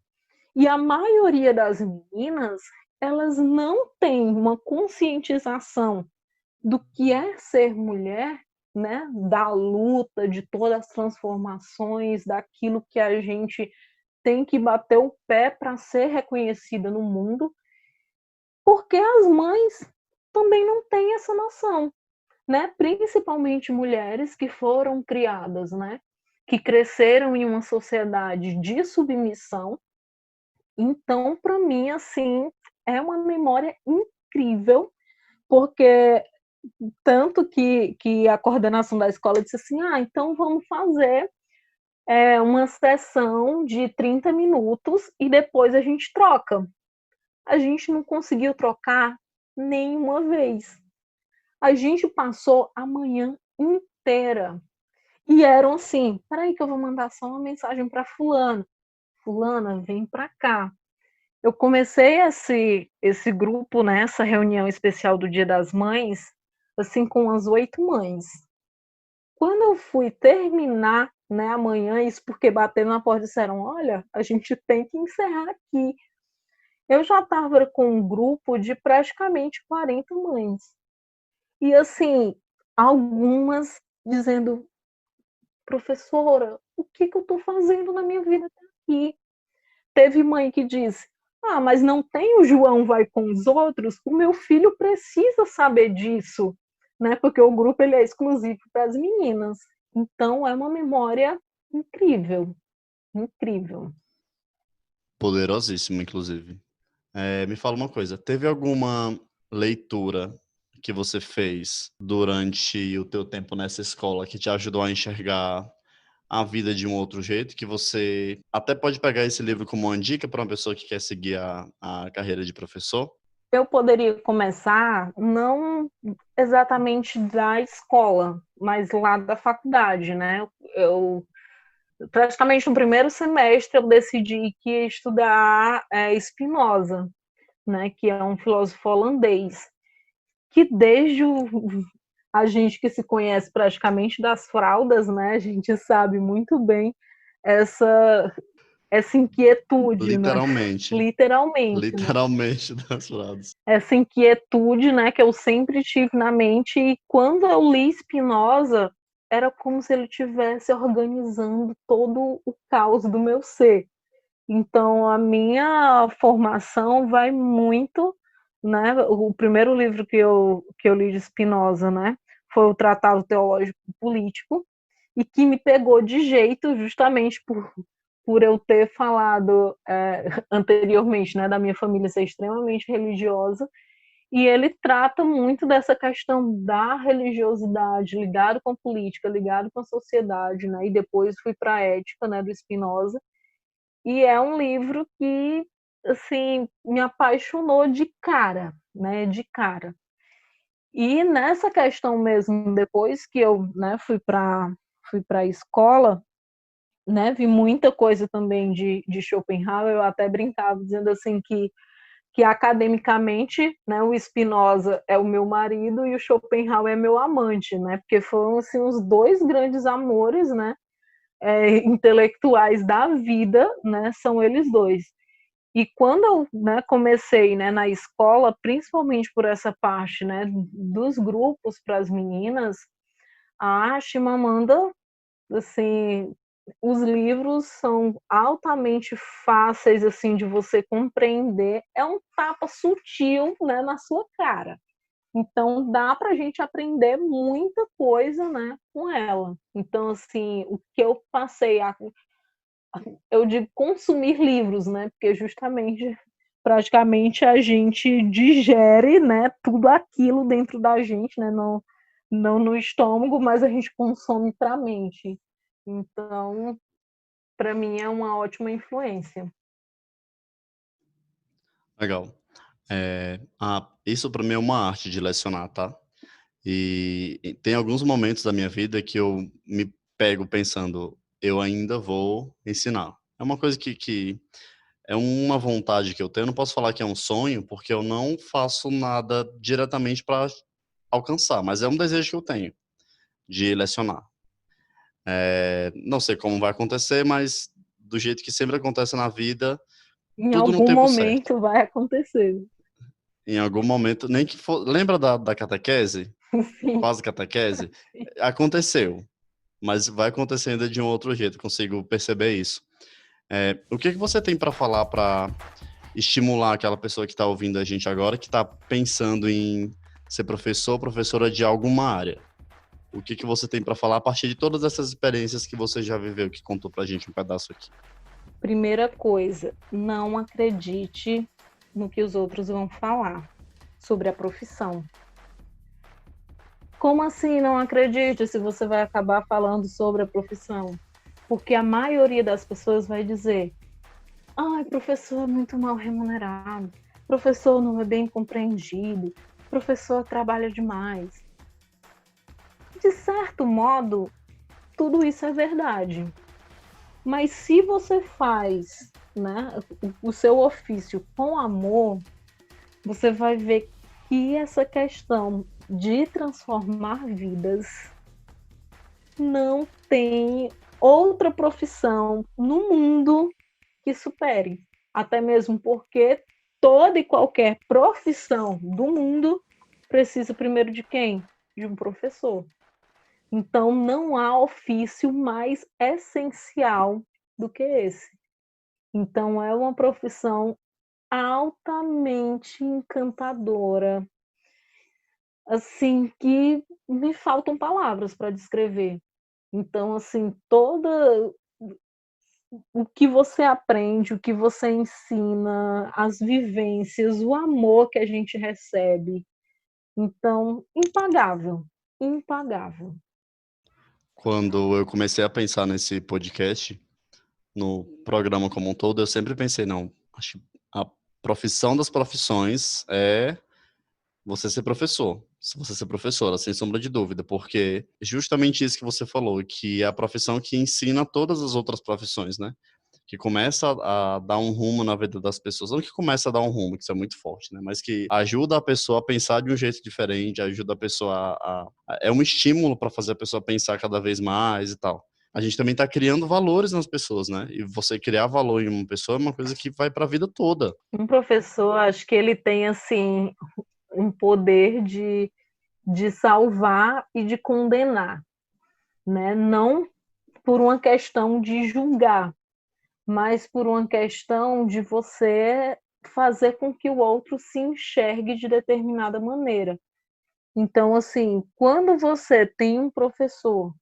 E a maioria das meninas, elas não têm uma conscientização do que é ser mulher, né? Da luta, de todas as transformações, daquilo que a gente tem que bater o pé para ser reconhecida no mundo, porque as mães também não têm essa noção, né? Principalmente mulheres que foram criadas, né? Que cresceram em uma sociedade de submissão. Então, para mim, assim, é uma memória incrível, porque tanto que a coordenação da escola disse assim, então vamos fazer uma sessão de 30 minutos e depois a gente troca. A gente não conseguiu trocar nenhuma vez. A gente passou a manhã inteira. E eram assim, peraí que eu vou mandar só uma mensagem para fulano. Fulana, vem para cá. Eu comecei esse grupo, né, essa reunião especial do Dia das Mães, assim, com as 8 mães. Quando eu fui terminar, né, amanhã, isso porque bateram na porta e disseram, olha, a gente tem que encerrar aqui. Eu já estava com um grupo de praticamente 40 mães. E, assim, algumas dizendo, professora, o que eu estou fazendo na minha vida aqui? Teve mãe que disse, mas não tem o João vai com os outros? O meu filho precisa saber disso, né? Porque o grupo ele é exclusivo para as meninas. Então é uma memória incrível, incrível. Poderosíssimo, inclusive. Me fala uma coisa, teve alguma leitura que você fez durante o teu tempo nessa escola que te ajudou a enxergar a vida de um outro jeito, que você até pode pegar esse livro como uma dica para uma pessoa que quer seguir a carreira de professor? Eu poderia começar não exatamente da escola, mas lá da faculdade, né? Eu praticamente no primeiro semestre eu decidi que ia estudar Spinoza, né, que é um filósofo holandês, que desde a gente que se conhece praticamente das fraldas, né, a gente sabe muito bem essa, essa inquietude, né, Literalmente. literalmente, né, Literalmente das frases. essa inquietude, né, que eu sempre tive na mente, e quando eu li Spinoza, era como se ele estivesse organizando todo o caos do meu ser. Então, a minha formação vai muito, né? O primeiro livro que eu li de Spinoza, né? Foi o Tratado Teológico Político, e que me pegou de jeito justamente por eu ter falado anteriormente, né? Da minha família ser extremamente religiosa, e ele trata muito dessa questão da religiosidade ligado com a política, ligado com a sociedade, né? E depois fui para a ética, né? Do Spinoza, e é um livro que, assim, me apaixonou de cara, né, de cara. E nessa questão mesmo, depois que eu, né, fui para a escola, né, vi muita coisa também de Schopenhauer. Eu até brincava dizendo assim que academicamente, né, o Spinoza é o meu marido e o Schopenhauer é meu amante, né, porque foram assim os dois grandes amores, né, intelectuais da vida, né, são eles dois. E quando eu, né, comecei, né, na escola, principalmente por essa parte, né, dos grupos para as meninas, a Chimamanda, assim, os livros são altamente fáceis, assim, de você compreender. É um tapa sutil, né, na sua cara. Então dá para a gente aprender muita coisa, né, com ela. Então, assim, o que eu passei a eu digo consumir livros, né? Porque justamente, praticamente a gente digere, né, tudo aquilo dentro da gente, né? Não no estômago, mas a gente consome para a mente. Então, para mim é uma ótima influência. Legal. Isso para mim é uma arte de lecionar, tá? E tem alguns momentos da minha vida que eu me pego pensando, eu ainda vou ensinar. É uma coisa que é uma vontade que eu tenho. Eu não posso falar que é um sonho, porque eu não faço nada diretamente para alcançar, mas é um desejo que eu tenho de lecionar. Não sei como vai acontecer, mas do jeito que sempre acontece na vida, Em tudo no algum tempo certo. momento vai acontecer. Em algum momento, nem que for. Lembra da catequese? Sim. Quase catequese? Aconteceu, mas vai acontecer ainda de um outro jeito, consigo perceber isso. O que você tem para falar para estimular aquela pessoa que está ouvindo a gente agora, que está pensando em ser professor ou professora de alguma área? O que você tem para falar a partir de todas essas experiências que você já viveu, que contou para a gente um pedaço aqui? Primeira coisa, não acredite no que os outros vão falar sobre a profissão. Como assim não acredite se você vai acabar falando sobre a profissão? Porque a maioria das pessoas vai dizer: ai, professor é muito mal remunerado, professor não é bem compreendido, professor trabalha demais. De certo modo, tudo isso é verdade. Mas se você faz, né, o seu ofício com amor, você vai ver que essa questão de transformar vidas não tem outra profissão no mundo que supere. Até mesmo porque toda e qualquer profissão do mundo precisa primeiro de quem? De um professor. Então, não há ofício mais essencial do que esse. Então, é uma profissão altamente encantadora, assim, que me faltam palavras para descrever. Então, assim, toda o que você aprende, o que você ensina, as vivências, o amor que a gente recebe. Então, impagável, impagável. Quando eu comecei a pensar nesse podcast, no programa como um todo, eu sempre pensei, não, acho que a profissão das profissões é você ser professor, se você ser professora, sem sombra de dúvida, porque justamente isso que você falou, que é a profissão que ensina todas as outras profissões, né? Que começa a dar um rumo na vida das pessoas, não que começa a dar um rumo, que isso é muito forte, né? Mas que ajuda a pessoa a pensar de um jeito diferente, ajuda a pessoa é um estímulo para fazer a pessoa pensar cada vez mais e tal. A gente também está criando valores nas pessoas, né? E você criar valor em uma pessoa é uma coisa que vai para a vida toda. Um professor, acho que ele tem, assim, um poder de salvar e de condenar, né? Não por uma questão de julgar, mas por uma questão de você fazer com que o outro se enxergue de determinada maneira. Então, assim, quando você tem um professor,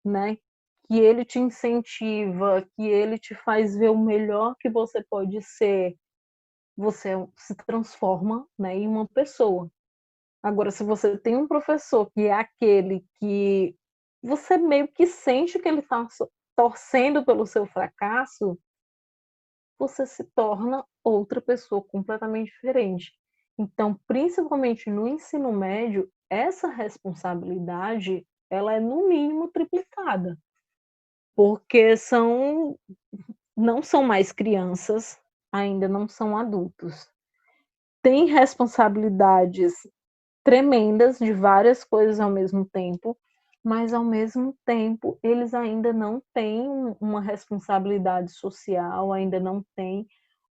né, que ele te incentiva, que ele te faz ver o melhor que você pode ser, você se transforma, né, em uma pessoa. Agora, se você tem um professor que é aquele que você meio que sente que ele está torcendo pelo seu fracasso, você se torna outra pessoa completamente diferente. Então, principalmente no ensino médio, essa responsabilidade, ela é no mínimo triplicada, porque não são mais crianças, ainda não são adultos. Têm responsabilidades tremendas de várias coisas ao mesmo tempo, mas ao mesmo tempo eles ainda não têm uma responsabilidade social, ainda não têm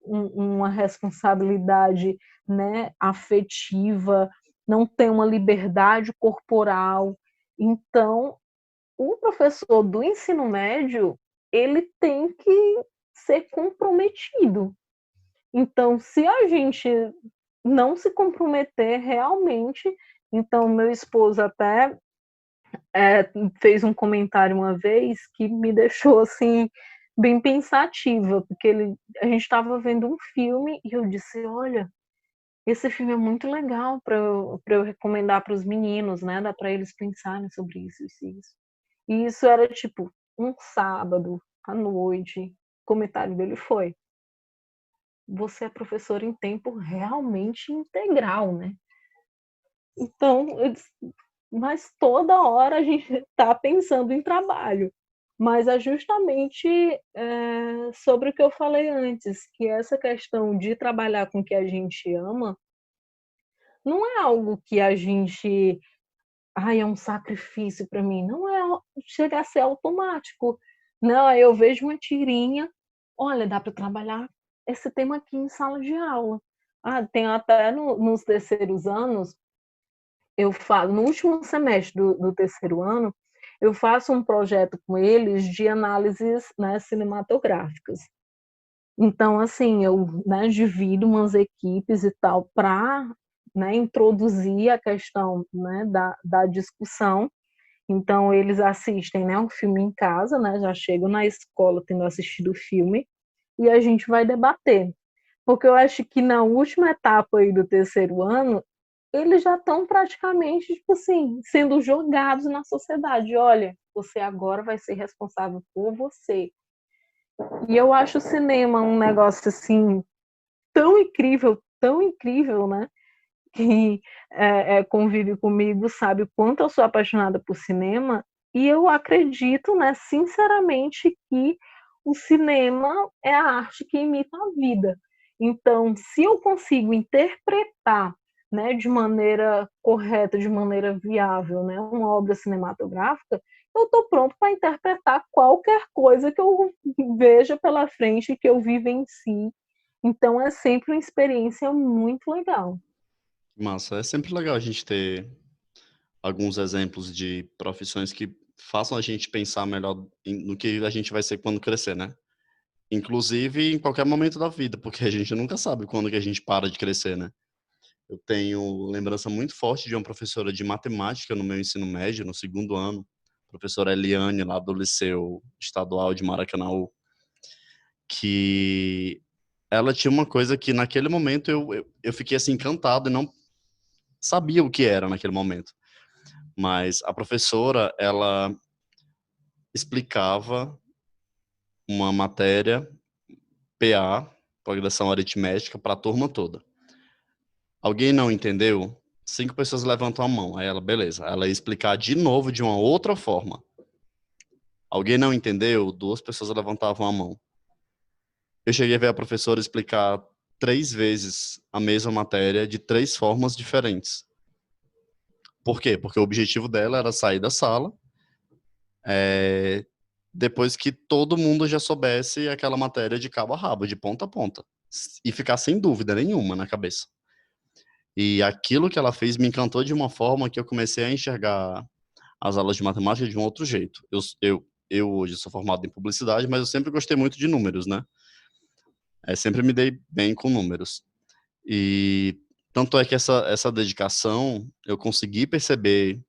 uma responsabilidade, né, afetiva, não tem uma liberdade corporal. Então, o professor do ensino médio, ele tem que ser comprometido. Então, se a gente não se comprometer realmente, então meu esposo até fez um comentário uma vez que me deixou assim bem pensativa, porque a gente estava vendo um filme e eu disse, olha, esse filme é muito legal para eu recomendar para os meninos, né? Dá para eles pensarem sobre isso, isso, isso. E isso era tipo um sábado à noite. O comentário dele foi: você é professor em tempo realmente integral, né? Então, mas toda hora a gente está pensando em trabalho. mas é justamente sobre o que eu falei antes, que essa questão de trabalhar com o que a gente ama não é algo que a gente, ai, é um sacrifício para mim, não é, chega a ser automático. Não, aí eu vejo uma tirinha, olha, dá para trabalhar esse tema aqui em sala de aula. Ah, tem até nos terceiros anos, eu falo, no último semestre do terceiro ano, eu faço um projeto com eles de análises, né, cinematográficas. Então, assim, eu, né, divido umas equipes e tal para, né, introduzir a questão, né, da discussão. Então, eles assistem, né, um filme em casa, né, já chegam na escola tendo assistido o filme, e a gente vai debater. Porque eu acho que na última etapa aí do terceiro ano, eles já estão praticamente, tipo assim, sendo jogados na sociedade. Olha, você agora vai ser responsável por você. E eu acho o cinema um negócio assim tão incrível, né? Que convive comigo sabe o quanto eu sou apaixonada por cinema e eu acredito, né, sinceramente, que o cinema é a arte que imita a vida. Então, se eu consigo interpretar, né, de maneira correta, de maneira viável, né, uma obra cinematográfica, eu estou pronto para interpretar qualquer coisa que eu veja pela frente, que eu vivencie. Então, é sempre uma experiência muito legal. Massa, é sempre legal a gente ter alguns exemplos de profissões que façam a gente pensar melhor no que a gente vai ser quando crescer, né? Inclusive em qualquer momento da vida, porque a gente nunca sabe quando que a gente para de crescer, né? Eu tenho lembrança muito forte de uma professora de matemática no meu ensino médio, no segundo ano, professora Eliane, lá do Liceu Estadual de Maracanaú, que ela tinha uma coisa que naquele momento eu fiquei assim encantado e não sabia o que era naquele momento. Mas a professora, ela explicava uma matéria PA, progressão aritmética, para a turma toda. Alguém não entendeu? 5 pessoas levantam a mão. Aí ela, beleza. Ela ia explicar de novo de uma outra forma. Alguém não entendeu? 2 pessoas levantavam a mão. Eu cheguei a ver a professora explicar 3 vezes a mesma matéria de 3 formas diferentes. Por quê? Porque o objetivo dela era sair da sala, depois que todo mundo já soubesse aquela matéria de cabo a rabo, de ponta a ponta. E ficar sem dúvida nenhuma na cabeça. E aquilo que ela fez me encantou de uma forma que eu comecei a enxergar as aulas de matemática de um outro jeito. Eu hoje sou formado em publicidade, mas eu sempre gostei muito de números, né? Sempre me dei bem com números. E tanto é que essa dedicação eu consegui perceber,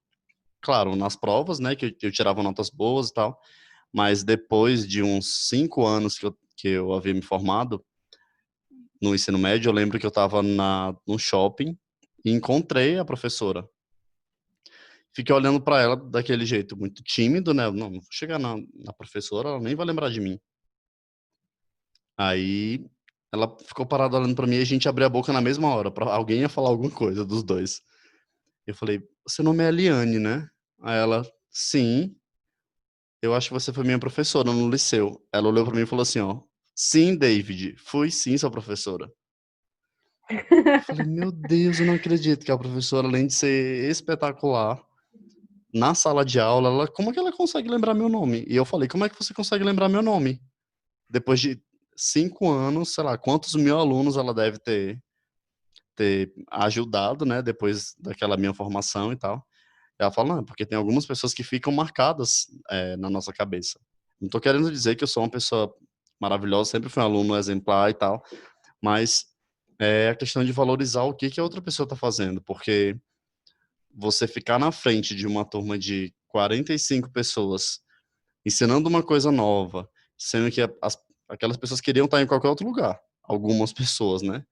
claro, nas provas, né, que eu tirava notas boas e tal, mas depois de uns 5 anos que eu havia me formado no ensino médio, eu lembro que eu estava no shopping e encontrei a professora. Fiquei olhando para ela daquele jeito, muito tímido, né? Não vou chegar na professora, ela nem vai lembrar de mim. Aí ela ficou parada olhando para mim e a gente abriu a boca na mesma hora, para alguém ia falar alguma coisa dos dois. Eu falei, seu nome é Eliane, né? Aí ela, sim, eu acho que você foi minha professora no liceu. Ela olhou para mim e falou assim, ó, sim, David, fui sim sua professora. Eu falei, meu Deus, eu não acredito que a professora, além de ser espetacular, na sala de aula, como é que ela consegue lembrar meu nome? E eu falei, como é que você consegue lembrar meu nome? Depois de 5 anos, sei lá, quantos mil alunos ela deve ter ajudado, né, depois daquela minha formação e tal. Ela fala, não, porque tem algumas pessoas que ficam marcadas na nossa cabeça. Não tô querendo dizer que eu sou uma pessoa maravilhosa, sempre fui um aluno exemplar e tal, mas é a questão de valorizar o que a outra pessoa tá fazendo, porque você ficar na frente de uma turma de 45 pessoas ensinando uma coisa nova, sendo que aquelas pessoas queriam estar em qualquer outro lugar. Algumas pessoas, né?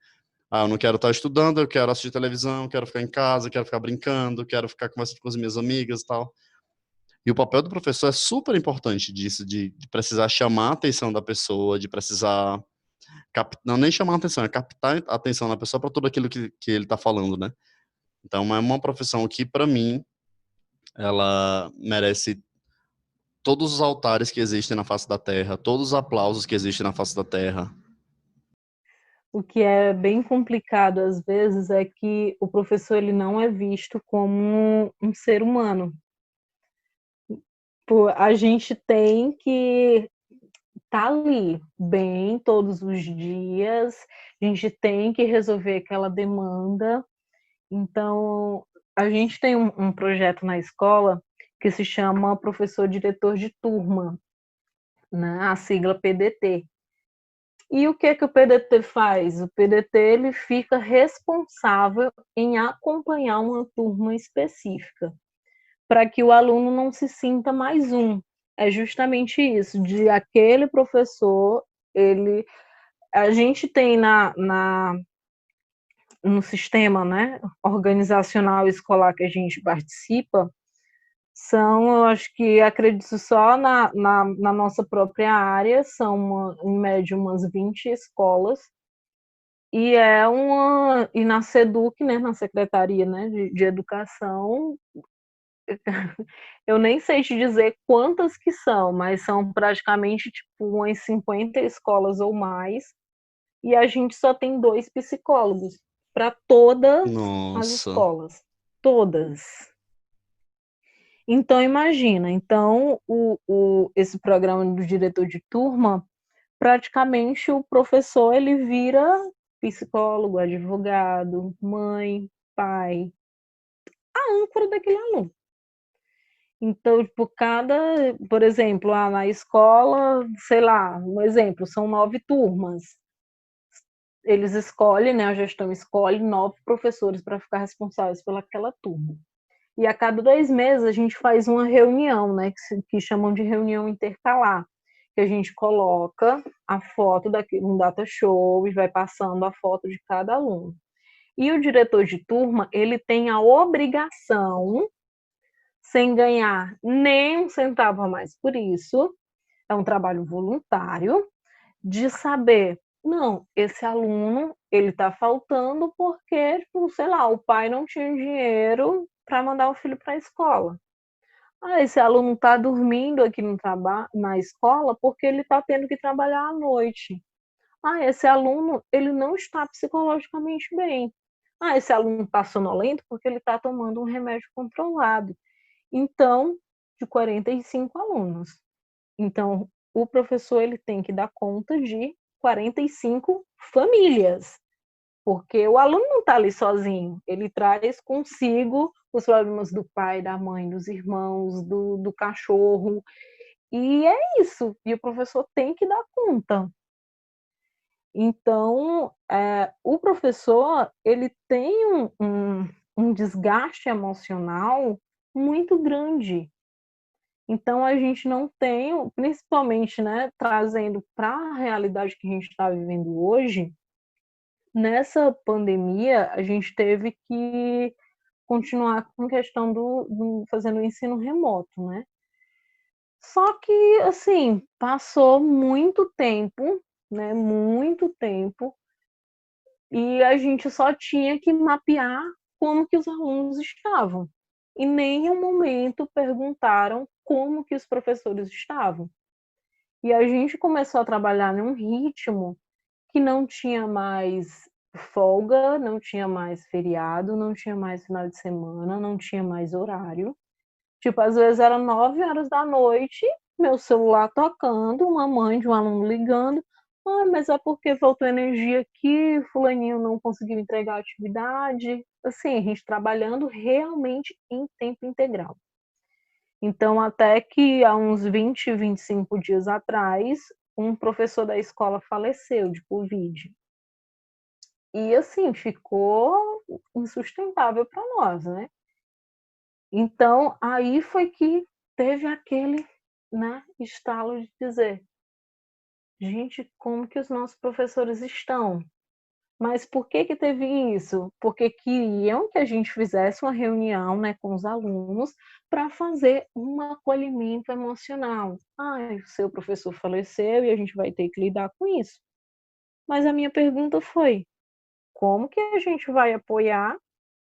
Ah, eu não quero estar estudando, eu quero assistir televisão, quero ficar em casa, quero ficar brincando, quero ficar conversando com as minhas amigas e tal. E o papel do professor é super importante disso, de precisar chamar a atenção da pessoa, de precisar não nem chamar a atenção, é captar a atenção da pessoa para tudo aquilo que ele está falando, né? Então é uma profissão que, para mim, ela merece todos os altares que existem na face da Terra, todos os aplausos que existem na face da Terra. O que é bem complicado às vezes é que o professor ele não é visto como um ser humano. A gente tem que estar ali bem todos os dias, a gente tem que resolver aquela demanda. Então, a gente tem um projeto na escola que se chama Professor Diretor de Turma, né? A sigla PDT. E o que o PDT faz? O PDT ele fica responsável em acompanhar uma turma específica, para que o aluno não se sinta mais um. É justamente isso, de aquele professor, a gente tem no sistema, né, organizacional escolar que a gente participa, eu acho que acredito só na nossa própria área, são em média umas 20 escolas, e na SEDUC, né, na Secretaria, né, de Educação, eu nem sei te dizer quantas que são, mas são praticamente tipo umas 50 escolas ou mais, e a gente só tem 2 psicólogos para todas as Nossa, escolas, todas. Então imagina, então esse programa do diretor de turma, praticamente o professor ele vira psicólogo, advogado, mãe, pai, a âncora daquele aluno. Então, por exemplo, na escola, sei lá, um exemplo, são 9 turmas. Eles escolhem, né, a gestão escolhe 9 professores para ficar responsáveis pelaquela turma. E a cada 2 meses a gente faz uma reunião, né, que chamam de reunião intercalar, que a gente coloca a foto um data show e vai passando a foto de cada aluno. E o diretor de turma, ele tem a obrigação, sem ganhar nem um centavo a mais por isso, é um trabalho voluntário, de saber, não, esse aluno, ele está faltando porque, tipo, sei lá, o pai não tinha dinheiro para mandar o filho para a escola. Ah, esse aluno está dormindo aqui na escola porque ele está tendo que trabalhar à noite. Ah, esse aluno, ele não está psicologicamente bem. Ah, esse aluno está sonolento porque ele está tomando um remédio controlado. Então, de 45 alunos. Então, o professor ele tem que dar conta de 45 famílias, porque o aluno não está ali sozinho, ele traz consigo os problemas do pai, da mãe, dos irmãos, do cachorro, e é isso, e o professor tem que dar conta. Então, o professor ele tem um desgaste emocional muito grande. Então a gente não tem, principalmente, né, trazendo para a realidade que a gente está vivendo hoje, nessa pandemia a gente teve que continuar com a questão fazendo o ensino remoto, né? Só que, assim, passou muito tempo, né, muito tempo, e a gente só tinha que mapear como que os alunos estavam. Em nenhum momento perguntaram como que os professores estavam. E a gente começou a trabalhar num ritmo que não tinha mais folga, não tinha mais feriado, não tinha mais final de semana, não tinha mais horário. Tipo, às vezes era 9 horas da noite, meu celular tocando, uma mãe de um aluno ligando. Ah, mas é porque faltou energia aqui, fulaninho não conseguiu entregar a atividade. Assim, a gente trabalhando realmente em tempo integral. Então, até que há uns 20, 25 dias atrás, um professor da escola faleceu de Covid. E, assim, ficou insustentável para nós, né? Então, aí foi que teve aquele, né, estalo de dizer: gente, como que os nossos professores estão? Mas por que que teve isso? Porque queriam que a gente fizesse uma reunião, né, com os alunos para fazer um acolhimento emocional. Ah, o seu professor faleceu e a gente vai ter que lidar com isso. Mas a minha pergunta foi: como que a gente vai apoiar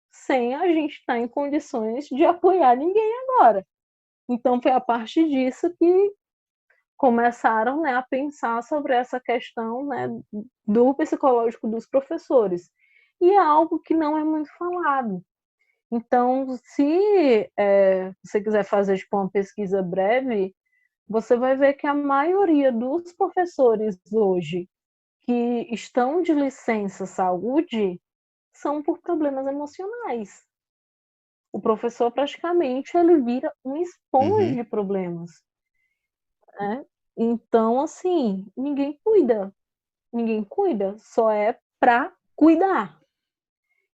sem a gente estar em condições de apoiar ninguém agora? Então foi a partir disso que começaram, né, a pensar sobre essa questão, né, do psicológico dos professores. E é algo que não é muito falado. Então, se você quiser fazer tipo, uma pesquisa breve, você vai ver que a maioria dos professores hoje que estão de licença saúde são por problemas emocionais. O professor praticamente ele vira um esponja Uhum, de problemas, né? Então, assim, ninguém cuida, só é para cuidar.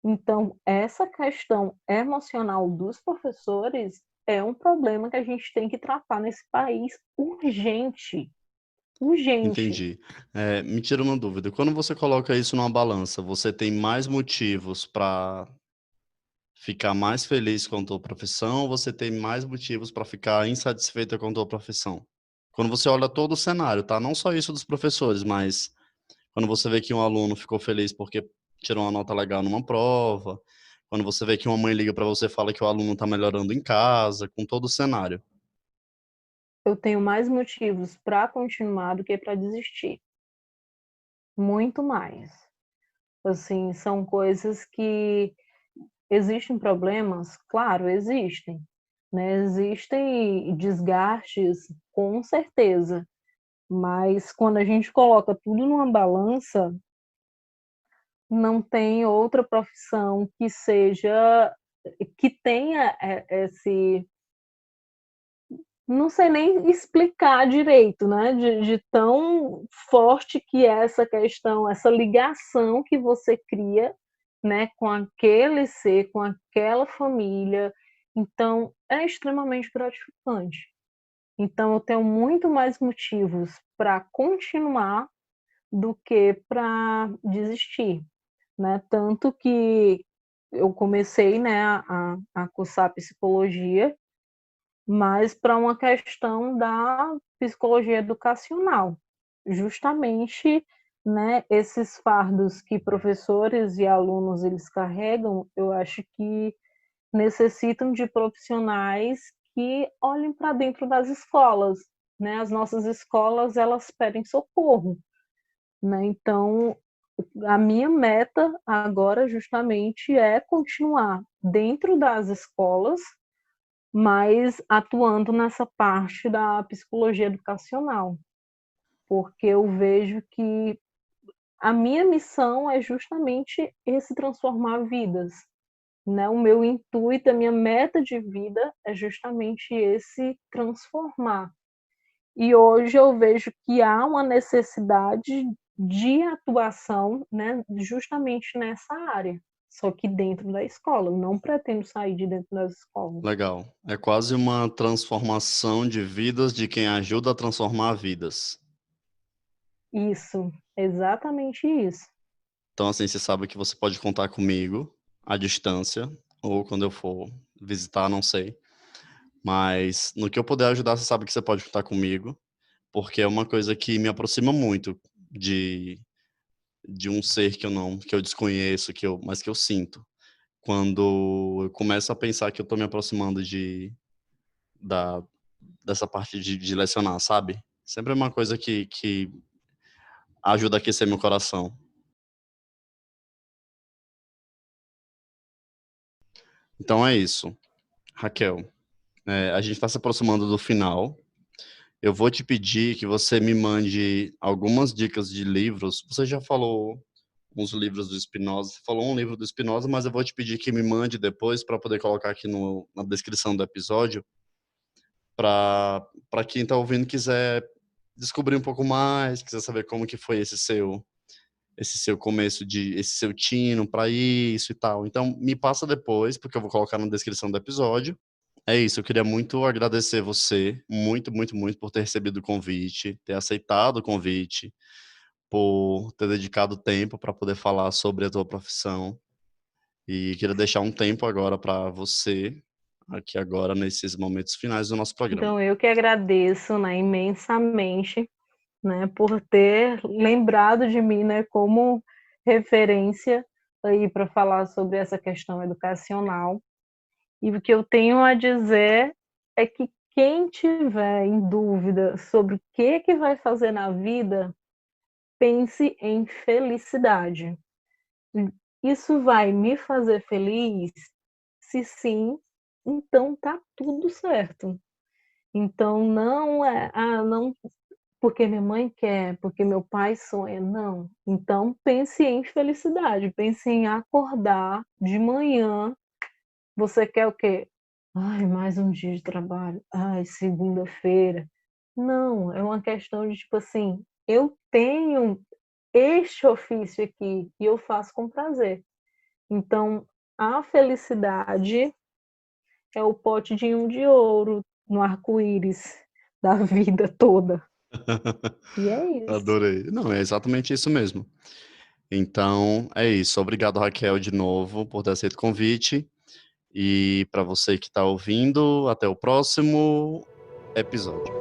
Então, essa questão emocional dos professores é um problema que a gente tem que tratar nesse país urgente, urgente. entendi. Me tira uma dúvida. Quando você coloca isso numa balança, você tem mais motivos para ficar mais feliz com a tua profissão ou você tem mais motivos para ficar insatisfeita com a tua profissão? Quando você olha todo o cenário, tá? Não só isso dos professores, mas quando você vê que um aluno ficou feliz porque tirou uma nota legal numa prova, quando você vê que uma mãe liga para você e fala que o aluno está melhorando em casa, com todo o cenário. Eu tenho mais motivos para continuar do que para desistir, muito mais. Assim, são coisas que existem problemas, claro, existem, né? Existem desgastes, com certeza, mas quando a gente coloca tudo numa balança, não tem outra profissão que tenha esse, não sei nem explicar direito, né, de tão forte que é essa questão, essa ligação que você cria, né, com aquele ser, com aquela família. Então, é extremamente gratificante. Então eu tenho muito mais motivos para continuar do que para desistir, né. Tanto que eu comecei, né, a cursar psicologia, mas para uma questão da psicologia educacional, justamente, né, esses fardos que professores e alunos eles carregam, eu acho que necessitam de profissionais que olhem para dentro das escolas, né, as nossas escolas elas pedem socorro, né, então a minha meta agora justamente é continuar dentro das escolas, mas atuando nessa parte da psicologia educacional, porque eu vejo que a minha missão é justamente esse transformar vidas, né? O meu intuito, a minha meta de vida é justamente esse transformar. E hoje eu vejo que há uma necessidade de atuação, né, justamente nessa área, só que dentro da escola. Eu não pretendo sair de dentro das escolas. Legal. É quase uma transformação de vidas de quem ajuda a transformar vidas. Isso, exatamente isso. Então, assim, você sabe que você pode contar comigo à distância ou quando eu for visitar, não sei. Mas no que eu puder ajudar, você sabe que você pode contar comigo, porque é uma coisa que me aproxima muito de de um ser que eu desconheço, mas que eu sinto. Quando eu começo a pensar que eu tô me aproximando da dessa parte de lecionar, sabe? Sempre é uma coisa que ajuda a aquecer meu coração. Então é isso. Raquel, a gente está se aproximando do final. Eu vou te pedir que você me mande algumas dicas de livros. Você já falou uns livros do Spinoza, você falou um livro do Spinoza, mas eu vou te pedir que me mande depois para poder colocar aqui no, na descrição do episódio, para quem está ouvindo quiser descobrir um pouco mais, quiser saber como que foi esse seu começo de esse seu tino para isso e tal. Então me passa depois, porque eu vou colocar na descrição do episódio. É isso, eu queria muito agradecer você, muito, muito, muito por ter recebido o convite, ter aceitado o convite, por ter dedicado tempo para poder falar sobre a tua profissão. E queria deixar um tempo agora para você, aqui agora, nesses momentos finais do nosso programa. Então eu que agradeço, né, imensamente, né, por ter lembrado de mim, né, como referência aí para falar sobre essa questão educacional. E o que eu tenho a dizer é que quem tiver em dúvida sobre o que vai fazer na vida, pense em felicidade. Isso vai me fazer feliz? Se sim, então tá tudo certo. Então não é, não porque minha mãe quer, porque meu pai sonha, não. Então pense em felicidade, pense em acordar de manhã, você quer o quê? "Ai, mais um dia de trabalho. Ai, segunda-feira". Não, é uma questão de, tipo assim, eu tenho este ofício aqui e eu faço com prazer. Então, a felicidade é o potinho de ouro no arco-íris da vida toda. E é isso. Adorei. Não, é exatamente isso mesmo. Então, é isso. Obrigado, Raquel, de novo, por ter aceito o convite. E para você que está ouvindo, até o próximo episódio.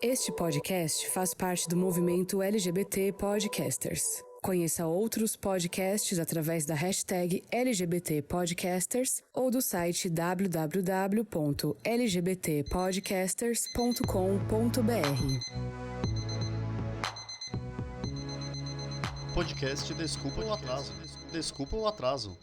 Este podcast faz parte do movimento LGBT Podcasters. Conheça outros podcasts através da hashtag LGBT Podcasters ou do site www.lgbtpodcasters.com.br. Podcast Desculpa o Atraso. Desculpa o Atraso.